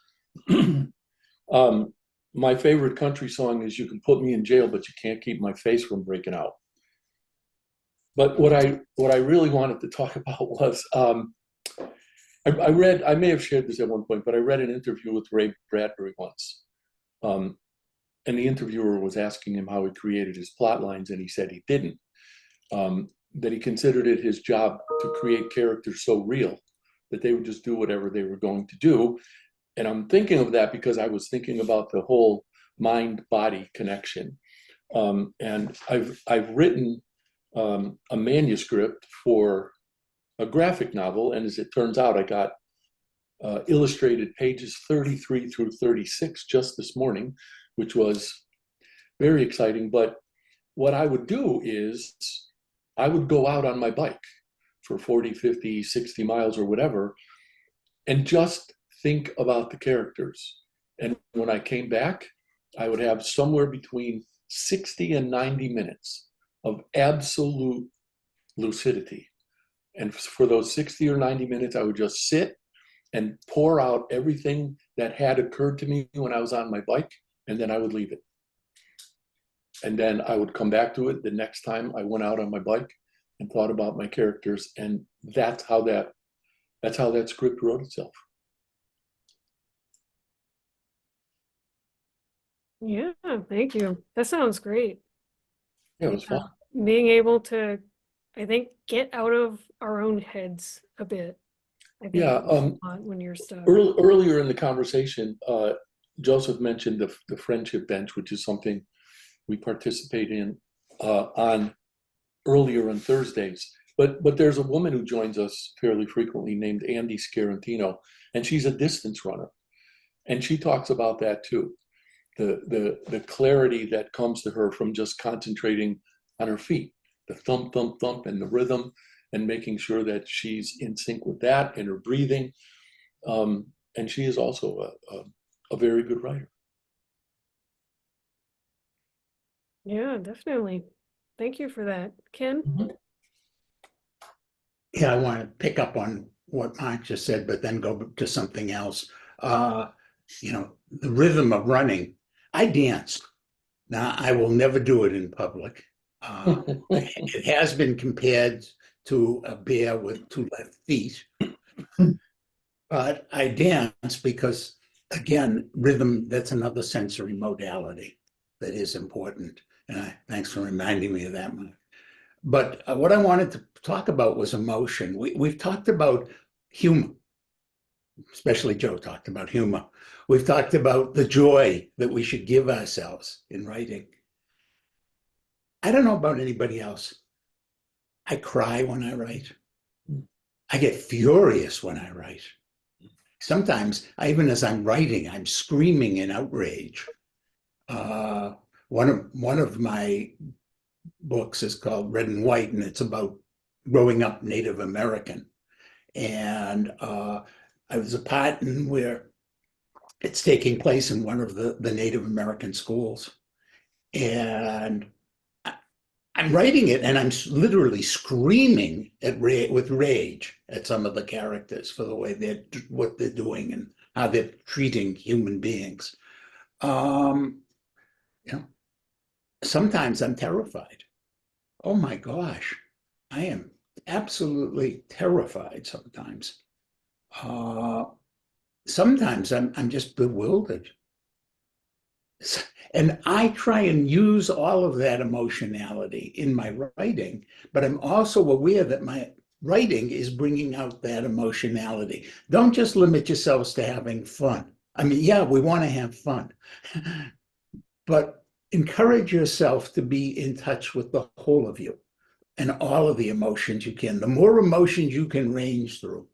My favorite country song is "You Can Put Me in Jail, but You Can't Keep My Face from Breaking Out." But what I really wanted to talk about was I read, I may have shared this at one point, but I read an interview with Ray Bradbury once. And the interviewer was asking him how he created his plot lines, and he said he didn't. That he considered it his job to create characters so real that they would just do whatever they were going to do. And I'm thinking of that because I was thinking about the whole mind-body connection. And I've written a manuscript for a graphic novel, and as it turns out, I got illustrated pages 33 through 36 just this morning, which was very exciting. But what I would do is I would go out on my bike for 40, 50, 60 miles or whatever, and just think about the characters. And when I came back, I would have somewhere between 60 and 90 minutes of absolute lucidity. And for those 60 or 90 minutes, I would just sit and pour out everything that had occurred to me when I was on my bike, and then I would leave it. And then I would come back to it the next time I went out on my bike and thought about my characters. And that's how that script wrote itself. Yeah, thank you. That sounds great. Yeah, it was fun. Being able to, I think, get out of our own heads a bit. I think Yeah, helps a lot when you're stuck. Earlier in the conversation, Joseph mentioned the friendship bench, which is something we participate in on earlier on Thursdays. But there's a woman who joins us fairly frequently named Andy Scarantino, and she's a distance runner. And she talks about that too. The clarity that comes to her from just concentrating on her feet, the thump, thump, thump, and the rhythm, and making sure that she's in sync with that and her breathing. And she is also a very good writer. Yeah, definitely. Thank you for that. Ken? Mm-hmm. Yeah, I want to pick up on what Mark just said, but then go to something else. You know, the rhythm of running. I dance. Now, I will never do it in public. It has been compared to a bear with two left feet. But I dance because, again, rhythm, that's another sensory modality that is important. And thanks for reminding me of that, Mark. But what I wanted to talk about was emotion. We've talked about humor, especially Joe talked about humor. We've talked about the joy that we should give ourselves in writing. I don't know about anybody else. I cry when I write. I get furious when I write. Sometimes, even as I'm writing, I'm screaming in outrage. One of my books is called Red and White, and it's about growing up Native American. And I was a part in where it's taking place in one of the Native American schools. And I'm writing it and I'm literally screaming with rage at some of the characters for the way what they're doing and how they're treating human beings. You know, sometimes I'm terrified. Oh my gosh, I am absolutely terrified sometimes. Sometimes I'm just bewildered. And I try and use all of that emotionality in my writing, but I'm also aware that my writing is bringing out that emotionality. Don't just limit yourselves to having fun. I mean, yeah, we want to have fun, but encourage yourself to be in touch with the whole of you and all of the emotions you can. The more emotions you can range through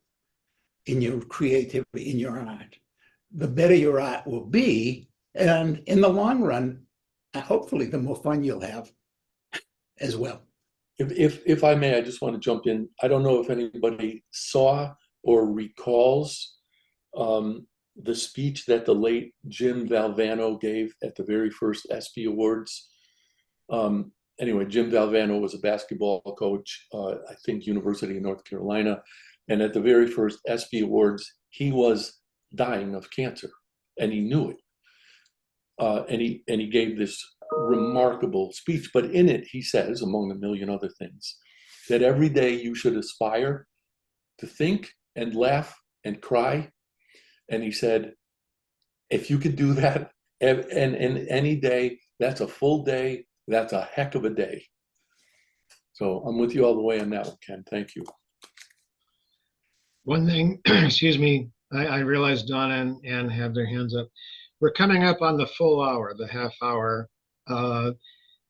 in your creativity, in your art, the better your art will be. And in the long run, hopefully, the more fun you'll have as well. If I may, I just want to jump in. I don't know if anybody saw or recalls the speech that the late Jim Valvano gave at the very first ESPY Awards. Anyway, Jim Valvano was a basketball coach, I think University of North Carolina. And at the very first ESPY Awards, he was dying of cancer, and he knew it. And he gave this remarkable speech, but in it he says, among a million other things, that every day you should aspire to think and laugh and cry. And he said, if you could do that, and any day, that's a full day, that's a heck of a day. So I'm with you all the way on that one, Ken. Thank you. One thing, excuse me, I realize Donna and Ann have their hands up. We're coming up on the full hour, the half hour,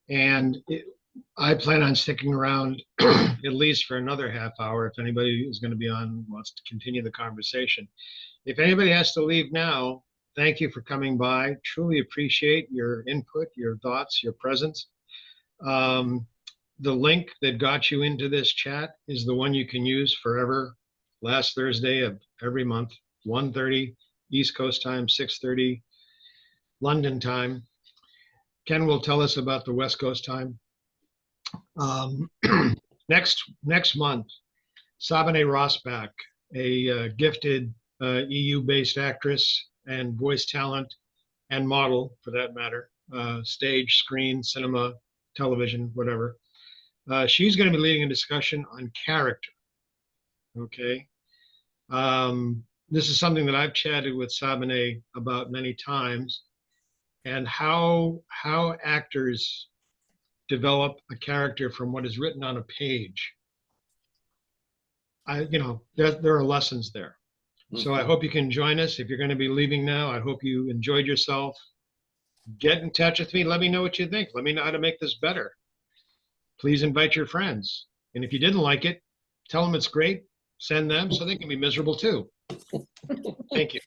and I plan on sticking around at least for another half hour if anybody is going to be on wants to continue the conversation. If anybody has to leave now, thank you for coming by. Truly appreciate your input, your thoughts, your presence. The link that got you into this chat is the one you can use forever. Last Thursday of every month, 1:30 East Coast time, 6:30 London time. Ken will tell us about the West Coast time. Next month, Sabine Rossbach, a gifted EU-based actress and voice talent and model, for that matter, stage, screen, cinema, television, whatever. She's going to be leading a discussion on character. Okay. This is something that I've chatted with Sabine about many times, and how actors develop a character from what is written on a page. There are lessons there. So I hope you can join us. If you're going to be leaving now, I hope you enjoyed yourself. Get in touch with me. Let me know what you think. Let me know how to make this better. Please invite your friends. And if you didn't like it, tell them it's great. Send them so they can be miserable too. Thank you.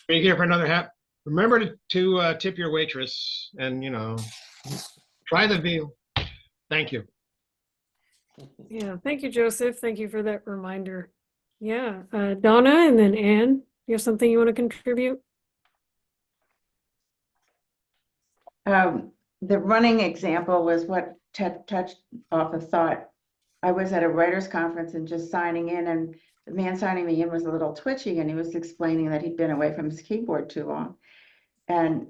Be here for another half. Remember to tip your waitress and, try the veal. Thank you. Yeah, thank you, Joseph. Thank you for that reminder. Yeah, Donna and then Anne, you have something you want to contribute? The running example was what touched off a thought. I was at a writers' conference and just signing in, and the man signing me in was a little twitchy, and he was explaining that he'd been away from his keyboard too long. And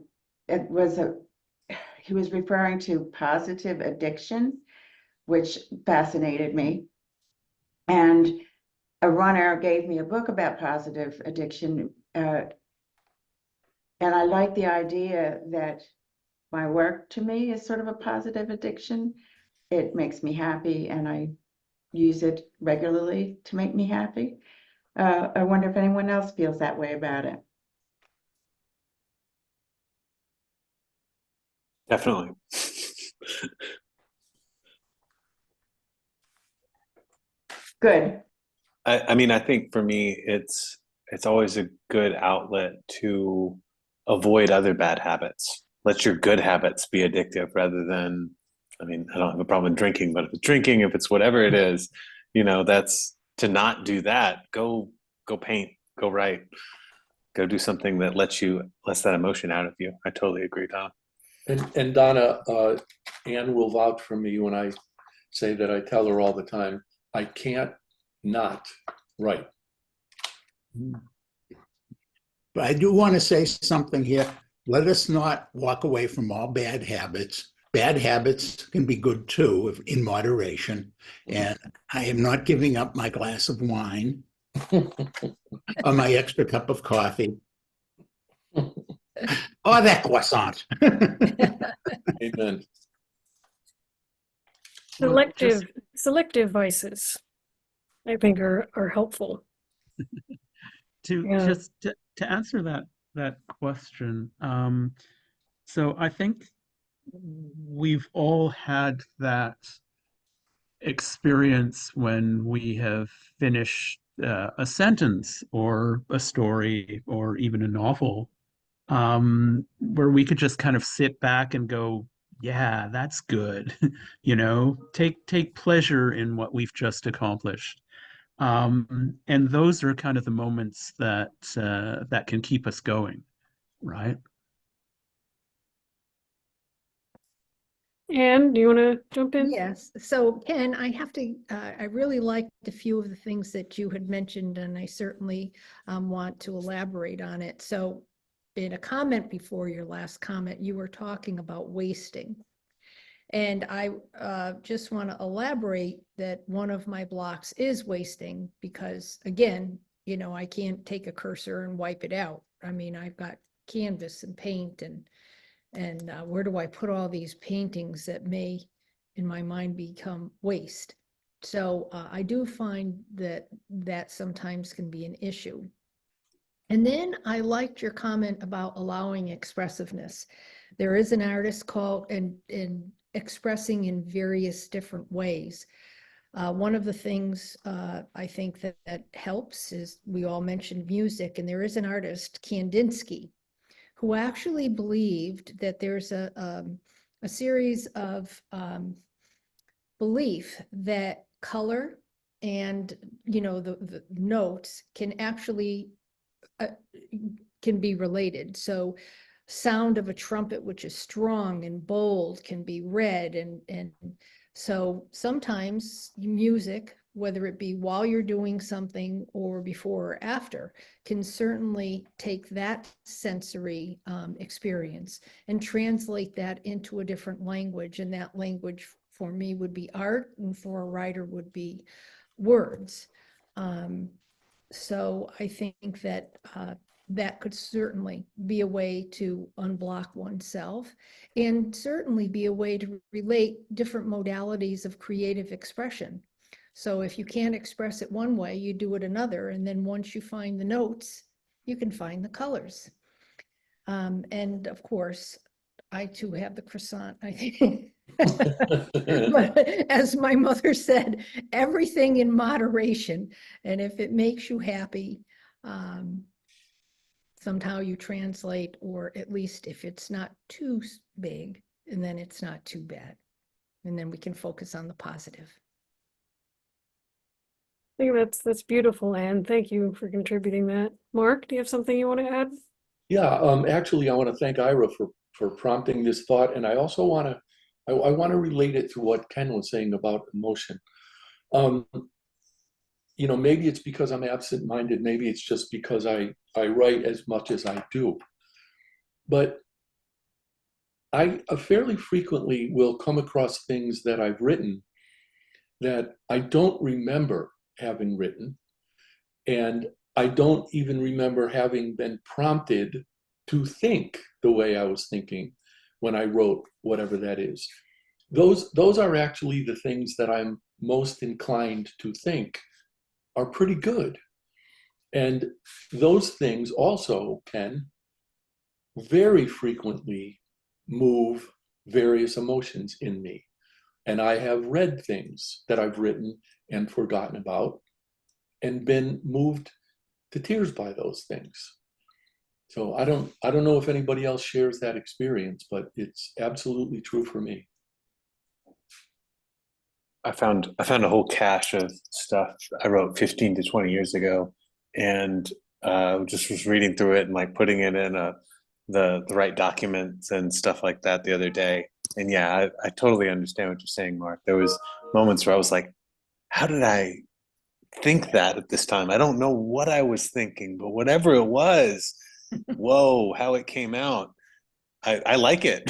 he was referring to positive addiction, which fascinated me. And a runner gave me a book about positive addiction. And I like the idea that my work to me is sort of a positive addiction. It makes me happy, and I use it regularly to make me happy. I wonder if anyone else feels that way about it. Definitely. Good. I think for me, it's always a good outlet to avoid other bad habits. Let your good habits be addictive rather than, I don't have a problem with drinking, but if it's drinking, if it's whatever it is, that's to not do that. Go paint, go write, go do something that lets that emotion out of you. I totally agree, Tom. And Donna, Anne will vouch for me when I say that I tell her all the time, I can't not write. But I do want to say something here. Let us not walk away from all bad habits. Bad habits can be good too, in moderation. And I am not giving up my glass of wine or my extra cup of coffee or that croissant. Amen. Selective vices, I think, are helpful. To Yeah. just to answer that question, so I think we've all had that experience when we have finished a sentence or a story or even a novel, where we could just kind of sit back and go, yeah, that's good. Take pleasure in what we've just accomplished. And those are kind of the moments that can keep us going, right? Anne, do you want to jump in? Yes. So Ken, I really liked a few of the things that you had mentioned, and I certainly want to elaborate on it. So in a comment before your last comment, you were talking about wasting. And I just want to elaborate that one of my blocks is wasting because, again, I can't take a cursor and wipe it out. I mean, I've got canvas and paint and where do I put all these paintings that may, in my mind, become waste? So I do find that sometimes can be an issue. And then I liked your comment about allowing expressiveness. There is an artist called in expressing in various different ways. One of the things I think that helps is we all mentioned music, and there is an artist, Kandinsky, who actually believed that there's a series of belief that color and the notes can actually can be related. So sound of a trumpet, which is strong and bold, can be red, and so sometimes music, whether it be while you're doing something or before or after, can certainly take that sensory experience and translate that into a different language. And that language for me would be art, and for a writer would be words. So I think that that could certainly be a way to unblock oneself, and certainly be a way to relate different modalities of creative expression. So if you can't express it one way, you do it another. And then once you find the notes, you can find the colors. And of course, I too have the croissant, I think. But as my mother said, everything in moderation. And if it makes you happy, somehow you translate, or at least if it's not too big, and then it's not too bad. And then we can focus on the positive. I think that's beautiful, Anne. Thank you for contributing that. Mark, do you have something you want to add? Yeah, actually, I want to thank Ira for prompting this thought, and I also want to I want to relate it to what Ken was saying about emotion. Maybe it's because I'm absent-minded. Maybe it's just because I write as much as I do. But I fairly frequently will come across things that I've written that I don't remember having written, and I don't even remember having been prompted to think the way I was thinking when I wrote whatever that is. Those are actually the things that I'm most inclined to think are pretty good. And those things also can very frequently move various emotions in me. And I have read things that I've written and forgotten about and been moved to tears by those things. So I don't know if anybody else shares that experience, but it's absolutely true for me. I found a whole cache of stuff I wrote 15 to 20 years ago, and just was reading through it and like putting it in a the right documents and stuff like that the other day. And yeah, I totally understand what you're saying, Mark. There was moments where I was like, how did I think that at this time? I don't know what I was thinking, but whatever it was, whoa, how it came out. I like it.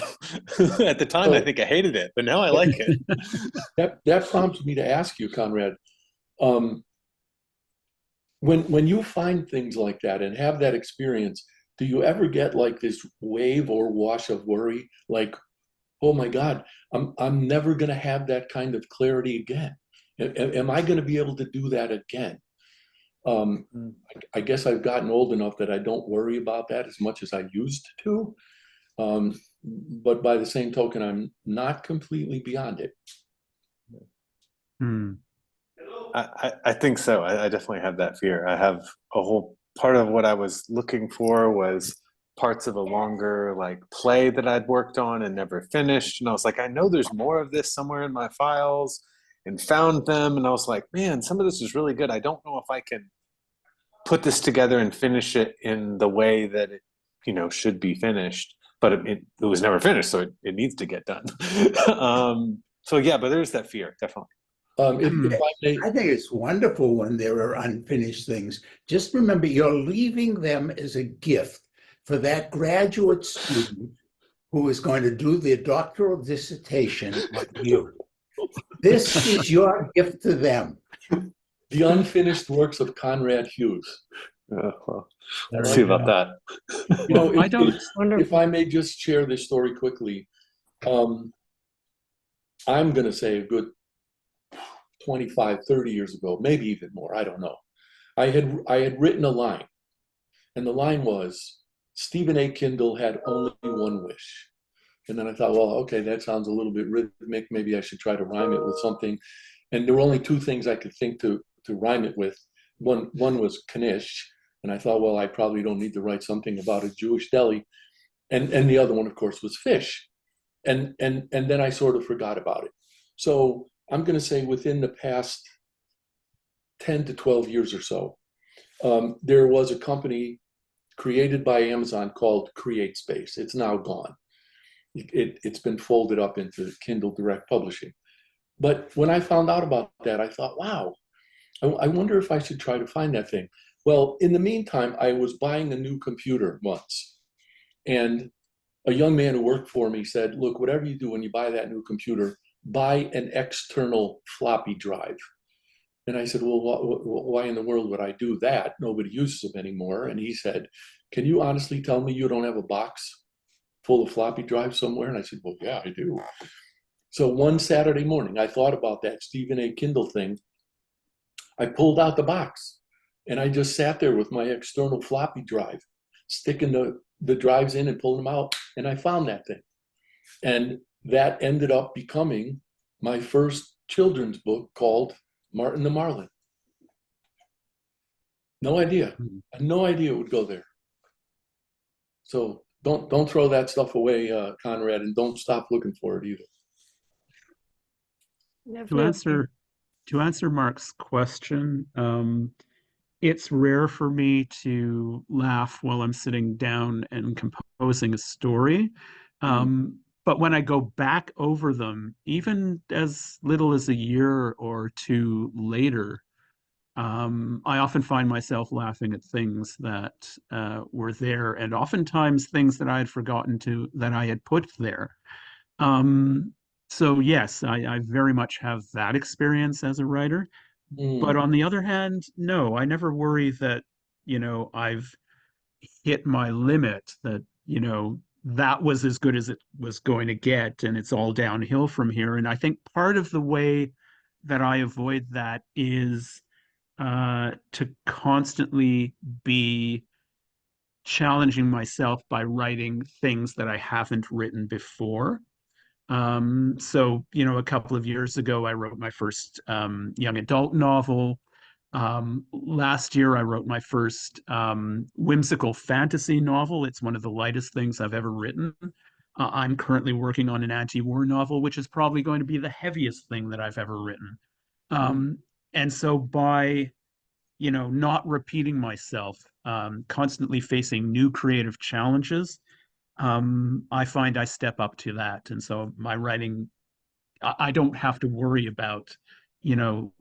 At the time, I think I hated it, but now I like it. That prompts me to ask you, Konrad, um, when you find things like that and have that experience, do you ever get like this wave or wash of worry, like, oh my God, I'm never going to have that kind of clarity again? Am I going to be able to do that again? I guess I've gotten old enough that I don't worry about that as much as I used to. But by the same token, I'm not completely beyond it. Hmm. I think so. I definitely have that fear. I have a whole part of what I was looking for was parts of a longer like play that I'd worked on and never finished. And I was like, I know there's more of this somewhere in my files, and found them. And I was like, man, some of this is really good. I don't know if I can put this together and finish it in the way that it, should be finished. But it was never finished, so it needs to get done. So yeah, but there's that fear, definitely. If I may, I think it's wonderful when there are unfinished things. Just remember, you're leaving them as a gift for that graduate student who is going to do their doctoral dissertation on you. This is your gift to them. the unfinished works of Konrad Hughes. Well, let's see about that. I don't. If I may just share this story quickly, I'm going to say a good 25, 30 years ago, maybe even more, I don't know. I had written a line, and the line was, Stephen A. Kindle had only one wish. And then I thought, well, okay, that sounds a little bit rhythmic. Maybe I should try to rhyme it with something. And there were only two things I could think to rhyme it with. One was Knish, and I thought, well, I probably don't need to write something about a Jewish deli. And the other one, of course, was fish. And then I sort of forgot about it. So I'm going to say within the past 10 to 12 years or so, there was a company created by Amazon called CreateSpace. It's now gone. It's been folded up into Kindle Direct Publishing. But when I found out about that, I thought, wow, I wonder if I should try to find that thing. Well, in the meantime, I was buying a new computer once. And a young man who worked for me said, look, whatever you do when you buy that new computer, buy an external floppy drive. And I said, well, why in the world would I do that? Nobody uses them anymore. And he said, can you honestly tell me you don't have a box full of floppy drives somewhere? And I said, well, yeah, I do. So one Saturday morning, I thought about that Stephen A. Kindle thing. I pulled out the box and I just sat there with my external floppy drive, sticking the drives in and pulling them out. And I found that thing. And that ended up becoming my first children's book called Martin the Marlin. No idea. I had no idea it would go there. So don't throw that stuff away, Konrad, and don't stop looking for it either. To answer Mark's question, it's rare for me to laugh while I'm sitting down and composing a story. But when I go back over them, even as little as a year or two later, I often find myself laughing at things that were there, and oftentimes things that I had forgotten that I had put there. So yes, I very much have that experience as a writer. But on the other hand, no, I never worry that, I've hit my limit, that, that was as good as it was going to get, and it's all downhill from here. And I think part of the way that I avoid that is to constantly be challenging myself by writing things that I haven't written before. So, a couple of years ago, I wrote my first young adult novel. Last year, I wrote my first whimsical fantasy novel. It's one of the lightest things I've ever written. I'm currently working on an anti-war novel, which is probably going to be the heaviest thing that I've ever written. And so by, not repeating myself, constantly facing new creative challenges, I find I step up to that. And so my writing, I don't have to worry about, you know,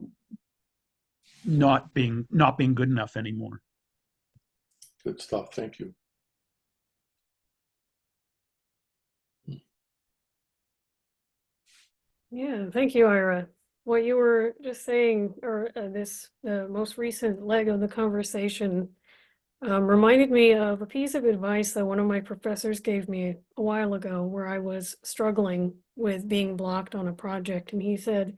not being good enough anymore. Good stuff. Thank you. Yeah, thank you, Ira. What you were just saying, or the most recent leg of the conversation, reminded me of a piece of advice that one of my professors gave me a while ago, where I was struggling with being blocked on a project. And he said,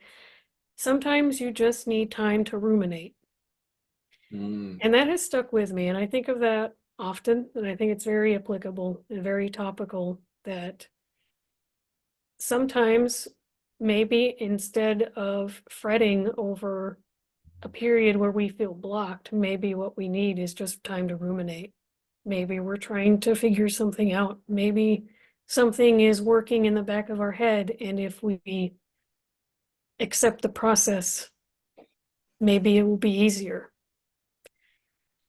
sometimes you just need time to ruminate. Mm. And that has stuck with me. And I think of that often. And I think it's very applicable and very topical that sometimes maybe instead of fretting over a period where we feel blocked, maybe what we need is just time to ruminate. Maybe we're trying to figure something out. Maybe something is working in the back of our head, and if we accept the process, maybe it will be easier.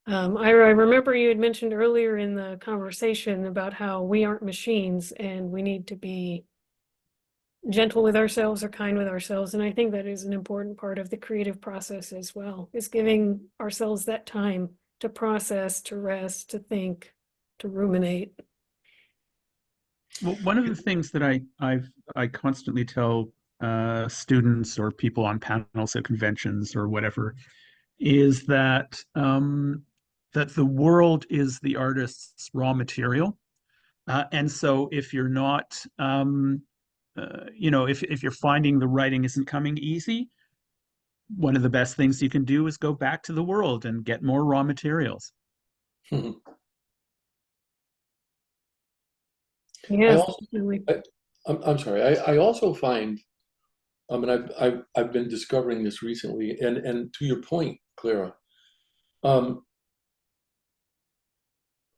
I remember you had mentioned earlier in the conversation about how we aren't machines and we need to be gentle with ourselves or kind with ourselves. And I think that is an important part of the creative process as well, is giving ourselves that time to process, to rest, to think, to ruminate. Well, one of the things that I constantly tell students or people on panels at conventions or whatever is that that the world is the artist's raw material, and so if you're not, if you're finding the writing isn't coming easy, one of the best things you can do is go back to the world and get more raw materials. I Yes, also, definitely. I'm sorry. I also find, and I've been discovering this recently, and to your point, Clara,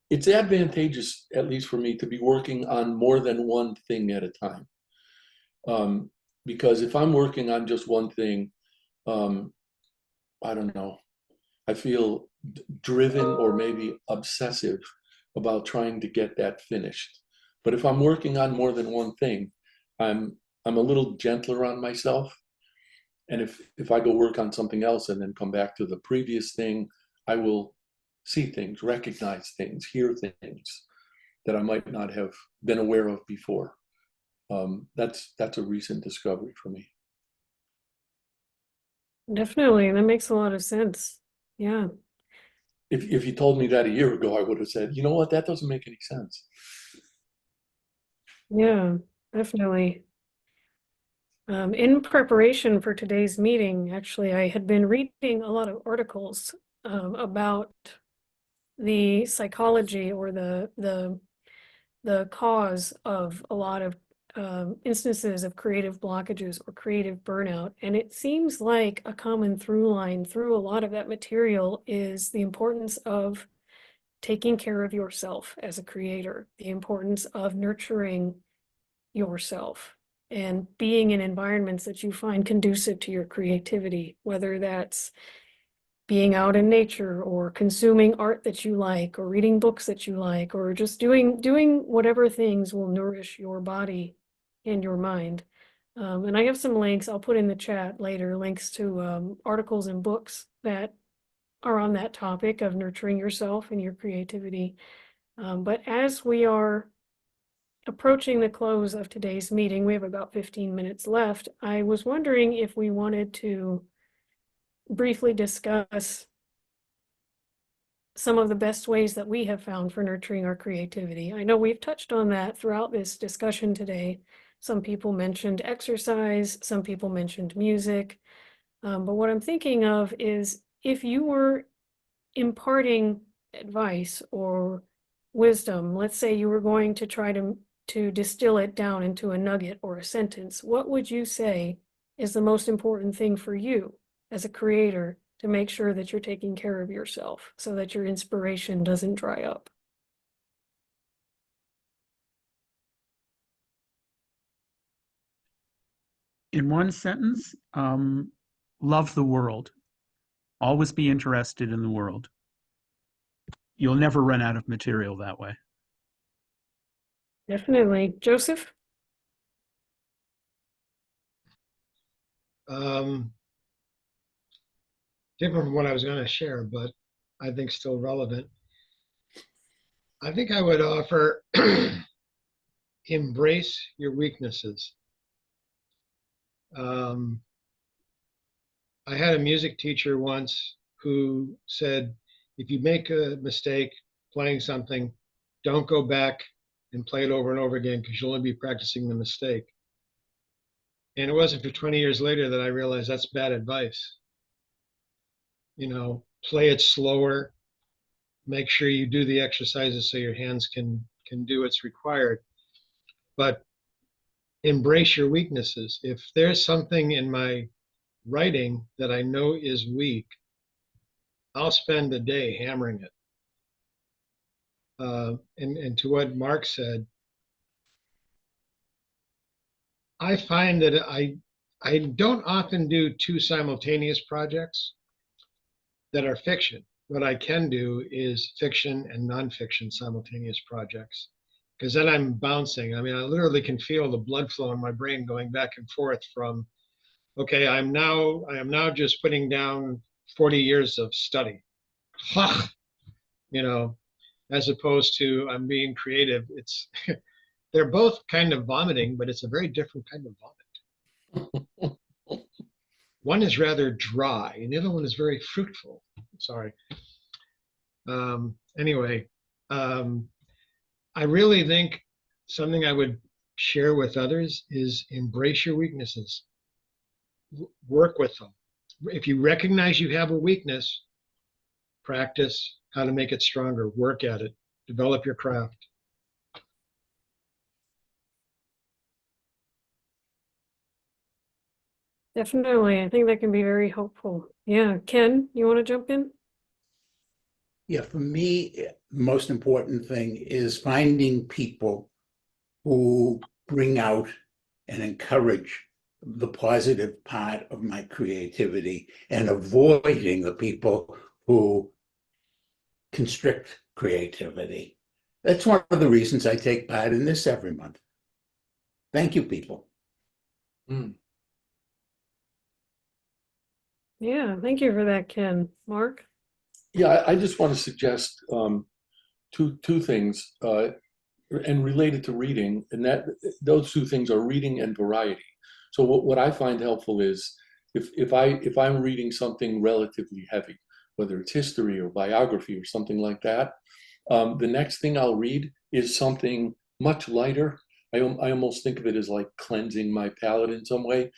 it's advantageous, at least for me, to be working on more than one thing at a time. Because if I'm working on just one thing, I don't know, I feel driven or maybe obsessive about trying to get that finished. But if I'm working on more than one thing, I'm a little gentler on myself. And if I go work on something else and then come back to the previous thing, I will see things, recognize things, hear things that I might not have been aware of before. That's a recent discovery for me. Definitely. That makes a lot of sense. Yeah. If you told me that a year ago, I would have said, you know what, that doesn't make any sense. Yeah, definitely. In preparation for today's meeting, actually, I had been reading a lot of articles about the psychology or the cause of a lot of instances of creative blockages or creative burnout. And it seems like a common through line through a lot of that material is the importance of taking care of yourself as a creator, the importance of nurturing yourself and being in environments that you find conducive to your creativity, whether that's being out in nature or consuming art that you like or reading books that you like or just doing whatever things will nourish your body and your mind. And I have some links I'll put in the chat later, links to articles and books that are on that topic of nurturing yourself and your creativity. But as we are approaching the close of today's meeting, we have about 15 minutes left. I was wondering if we wanted to briefly discuss some of the best ways that we have found for nurturing our creativity. I know we've touched on that throughout this discussion today. Some people mentioned exercise, some people mentioned music. But what I'm thinking of is if you were imparting advice or wisdom, let's say you were going to try to distill it down into a nugget or a sentence, what would you say is the most important thing for you as a creator to make sure that you're taking care of yourself so that your inspiration doesn't dry up? In one sentence, love the world. Always be interested in the world. You'll never run out of material that way. Definitely. Joseph? Different from what I was going to share, but I think still relevant. I think I would offer embrace your weaknesses. I had a music teacher once who said, if you make a mistake playing something, don't go back and play it over and over again because you'll only be practicing the mistake. And it wasn't for 20 years later that I realized that's bad advice. You know, play it slower, make sure you do the exercises so your hands can do what's required. But embrace your weaknesses. If there's something in my writing that I know is weak, I'll spend a day hammering it. And to what Mark said, I find that I don't often do two simultaneous projects that are fiction. What I can do is fiction and nonfiction simultaneous projects, because then I'm bouncing. I mean, I literally can feel the blood flow in my brain going back and forth from, okay, I am now just putting down 40 years of study. You know, as opposed to I'm being creative. It's they're both kind of vomiting, but it's a very different kind of vomit. One is rather dry, and the other one is very fruitful. Sorry. Anyway, I really think something I would share with others is embrace your weaknesses. Work with them. If you recognize you have a weakness, practice how to make it stronger. Work at it. Develop your craft. Definitely. I think that can be very helpful. Yeah. Ken, you want to jump in? Yeah, for me, the most important thing is finding people who bring out and encourage the positive part of my creativity and avoiding the people who constrict creativity. That's one of the reasons I take part in this every month. Thank you, people. Yeah. Thank you for that, Ken. Mark? Yeah, I just want to suggest two things, and related to reading, and that those two things are reading and variety. So what I find helpful is if I'm reading something relatively heavy, whether it's history or biography or something like that, the next thing I'll read is something much lighter. I almost think of it as like cleansing my palate in some way,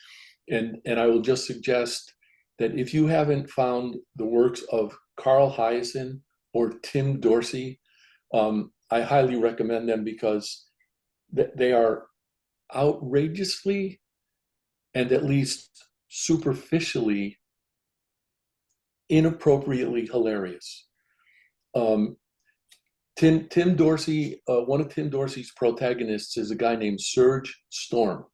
and I will just suggest that if you haven't found the works of Carl Hiaasen or Tim Dorsey, I highly recommend them because they are outrageously and at least superficially inappropriately hilarious. Tim Dorsey, one of Tim Dorsey's protagonists is a guy named Serge Storm.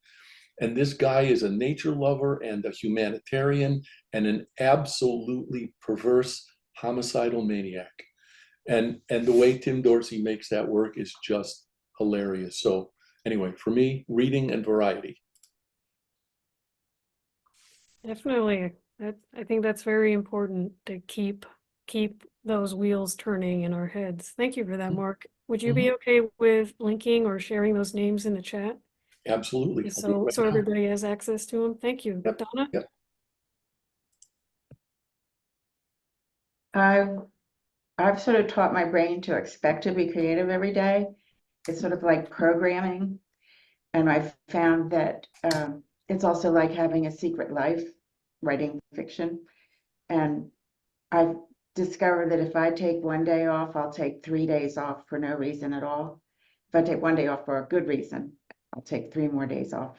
And this guy is a nature lover and a humanitarian and an absolutely perverse homicidal maniac. And the way Tim Dorsey makes that work is just hilarious. So anyway, for me, reading and variety. Definitely. I think that's very important to keep those wheels turning in our heads. Thank you for that, Mark. Would you be okay with linking or sharing those names in the chat? Absolutely. So everybody has access to them. Thank you. Yep. Donna? Yep. I've sort of taught my brain to expect to be creative every day. It's sort of like programming. And I've found that it's also like having a secret life, writing fiction. And I've discovered that if I take one day off, I'll take 3 days off for no reason at all. If I take one day off for a good reason, I'll take 3 more days off.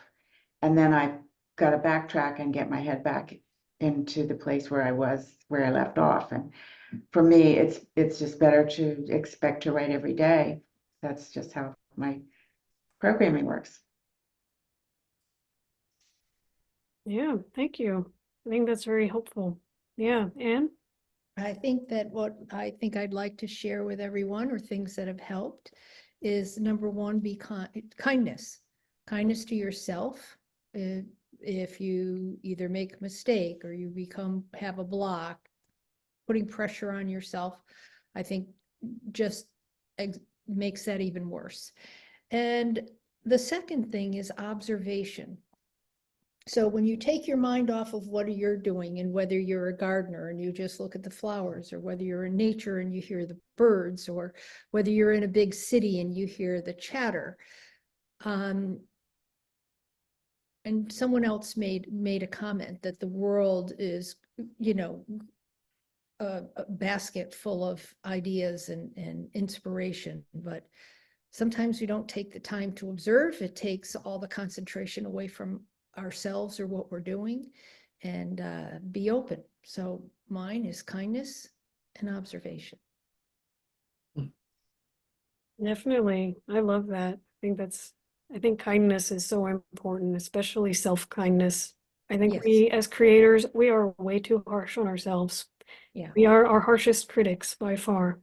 And then I've got to backtrack and get my head back into the place where I left off. And for me, it's just better to expect to write every day. That's just how my programming works. Yeah, thank you. I think that's very helpful. Yeah, Anne? I think that what I'd like to share with everyone are things that have helped is number one, be kindness. Kindness to yourself. If you either make a mistake or you have a block, putting pressure on yourself, I think just makes that even worse. And the second thing is observation. So when you take your mind off of what you're doing, and whether you're a gardener and you just look at the flowers, or whether you're in nature and you hear the birds, or whether you're in a big city and you hear the chatter. And someone else made a comment that the world is, a basket full of ideas and inspiration, but sometimes we don't take the time to observe. It takes all the concentration away from ourselves or what we're doing, and be open. So mine is kindness and observation. Definitely. I love that. I think kindness is so important, especially self-kindness. I think Yes. we as creators, we are way too harsh on ourselves. Yeah. We are our harshest critics by far.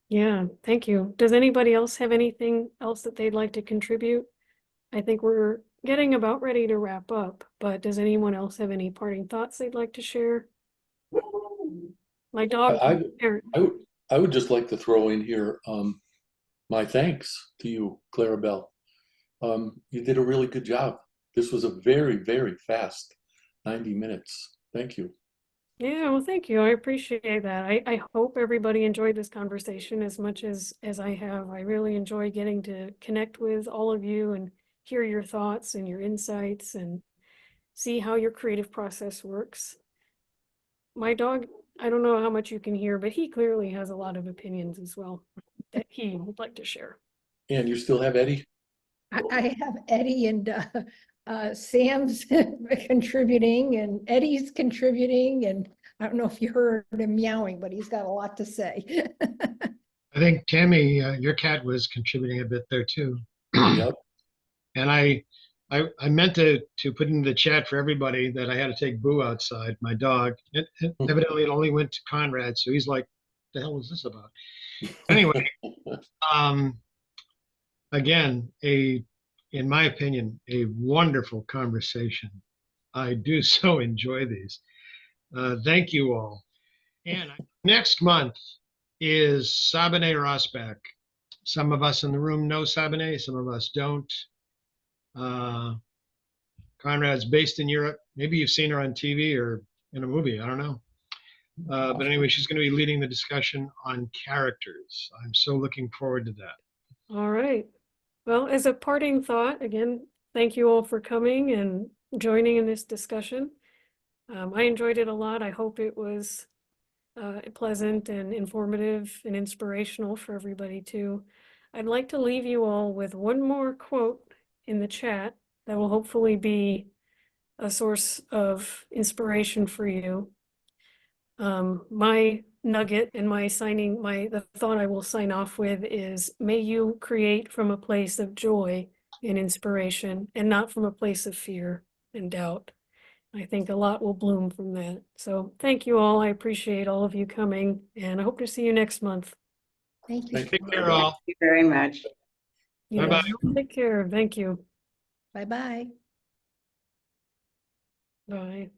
Yeah, thank you. Does anybody else have anything else that they'd like to contribute? I think we're getting about ready to wrap up, but does anyone else have any parting thoughts they'd like to share? My dog. I would just like to throw in here my thanks to you, Clarabelle. You did a really good job. This was a very, very fast 90 minutes. Thank you. Yeah, well, thank you. I appreciate that. I hope everybody enjoyed this conversation as much as I have. I really enjoy getting to connect with all of you and hear your thoughts and your insights and see how your creative process works. My dog, I don't know how much you can hear, but he clearly has a lot of opinions as well that he would like to share. And you still have Eddie? I have Eddie and Sam's contributing, and Eddie's contributing, and I don't know if you heard him meowing, but he's got a lot to say. I think Tammy, your cat was contributing a bit there too. Yep. And I meant to put in the chat for everybody that I had to take Boo outside, my dog. Evidently, it only went to Konrad, so he's like, "The hell is this about?" Anyway, again, in my opinion, a wonderful conversation. I do so enjoy these. Thank you all. And next month is Sabané Rosbach. Some of us in the room know Sabané, some of us don't. Konrad's based in Europe. Maybe you've seen her on TV or in a movie. I don't know. But anyway, she's going to be leading the discussion on characters. I'm so looking forward to that. All right. Well, as a parting thought, again, thank you all for coming and joining in this discussion. I enjoyed it a lot. I hope it was pleasant and informative and inspirational for everybody too. I'd like to leave you all with one more quote in the chat that will hopefully be a source of inspiration for you. My nugget and the thought I will sign off with is, may you create from a place of joy and inspiration and not from a place of fear and doubt. I think a lot will bloom from that. So thank you all. I appreciate all of you coming, and I hope to see you next month. Thank you. Take care, all. Thank you very much. Bye-bye. Take care. Thank you. Bye-bye. Bye.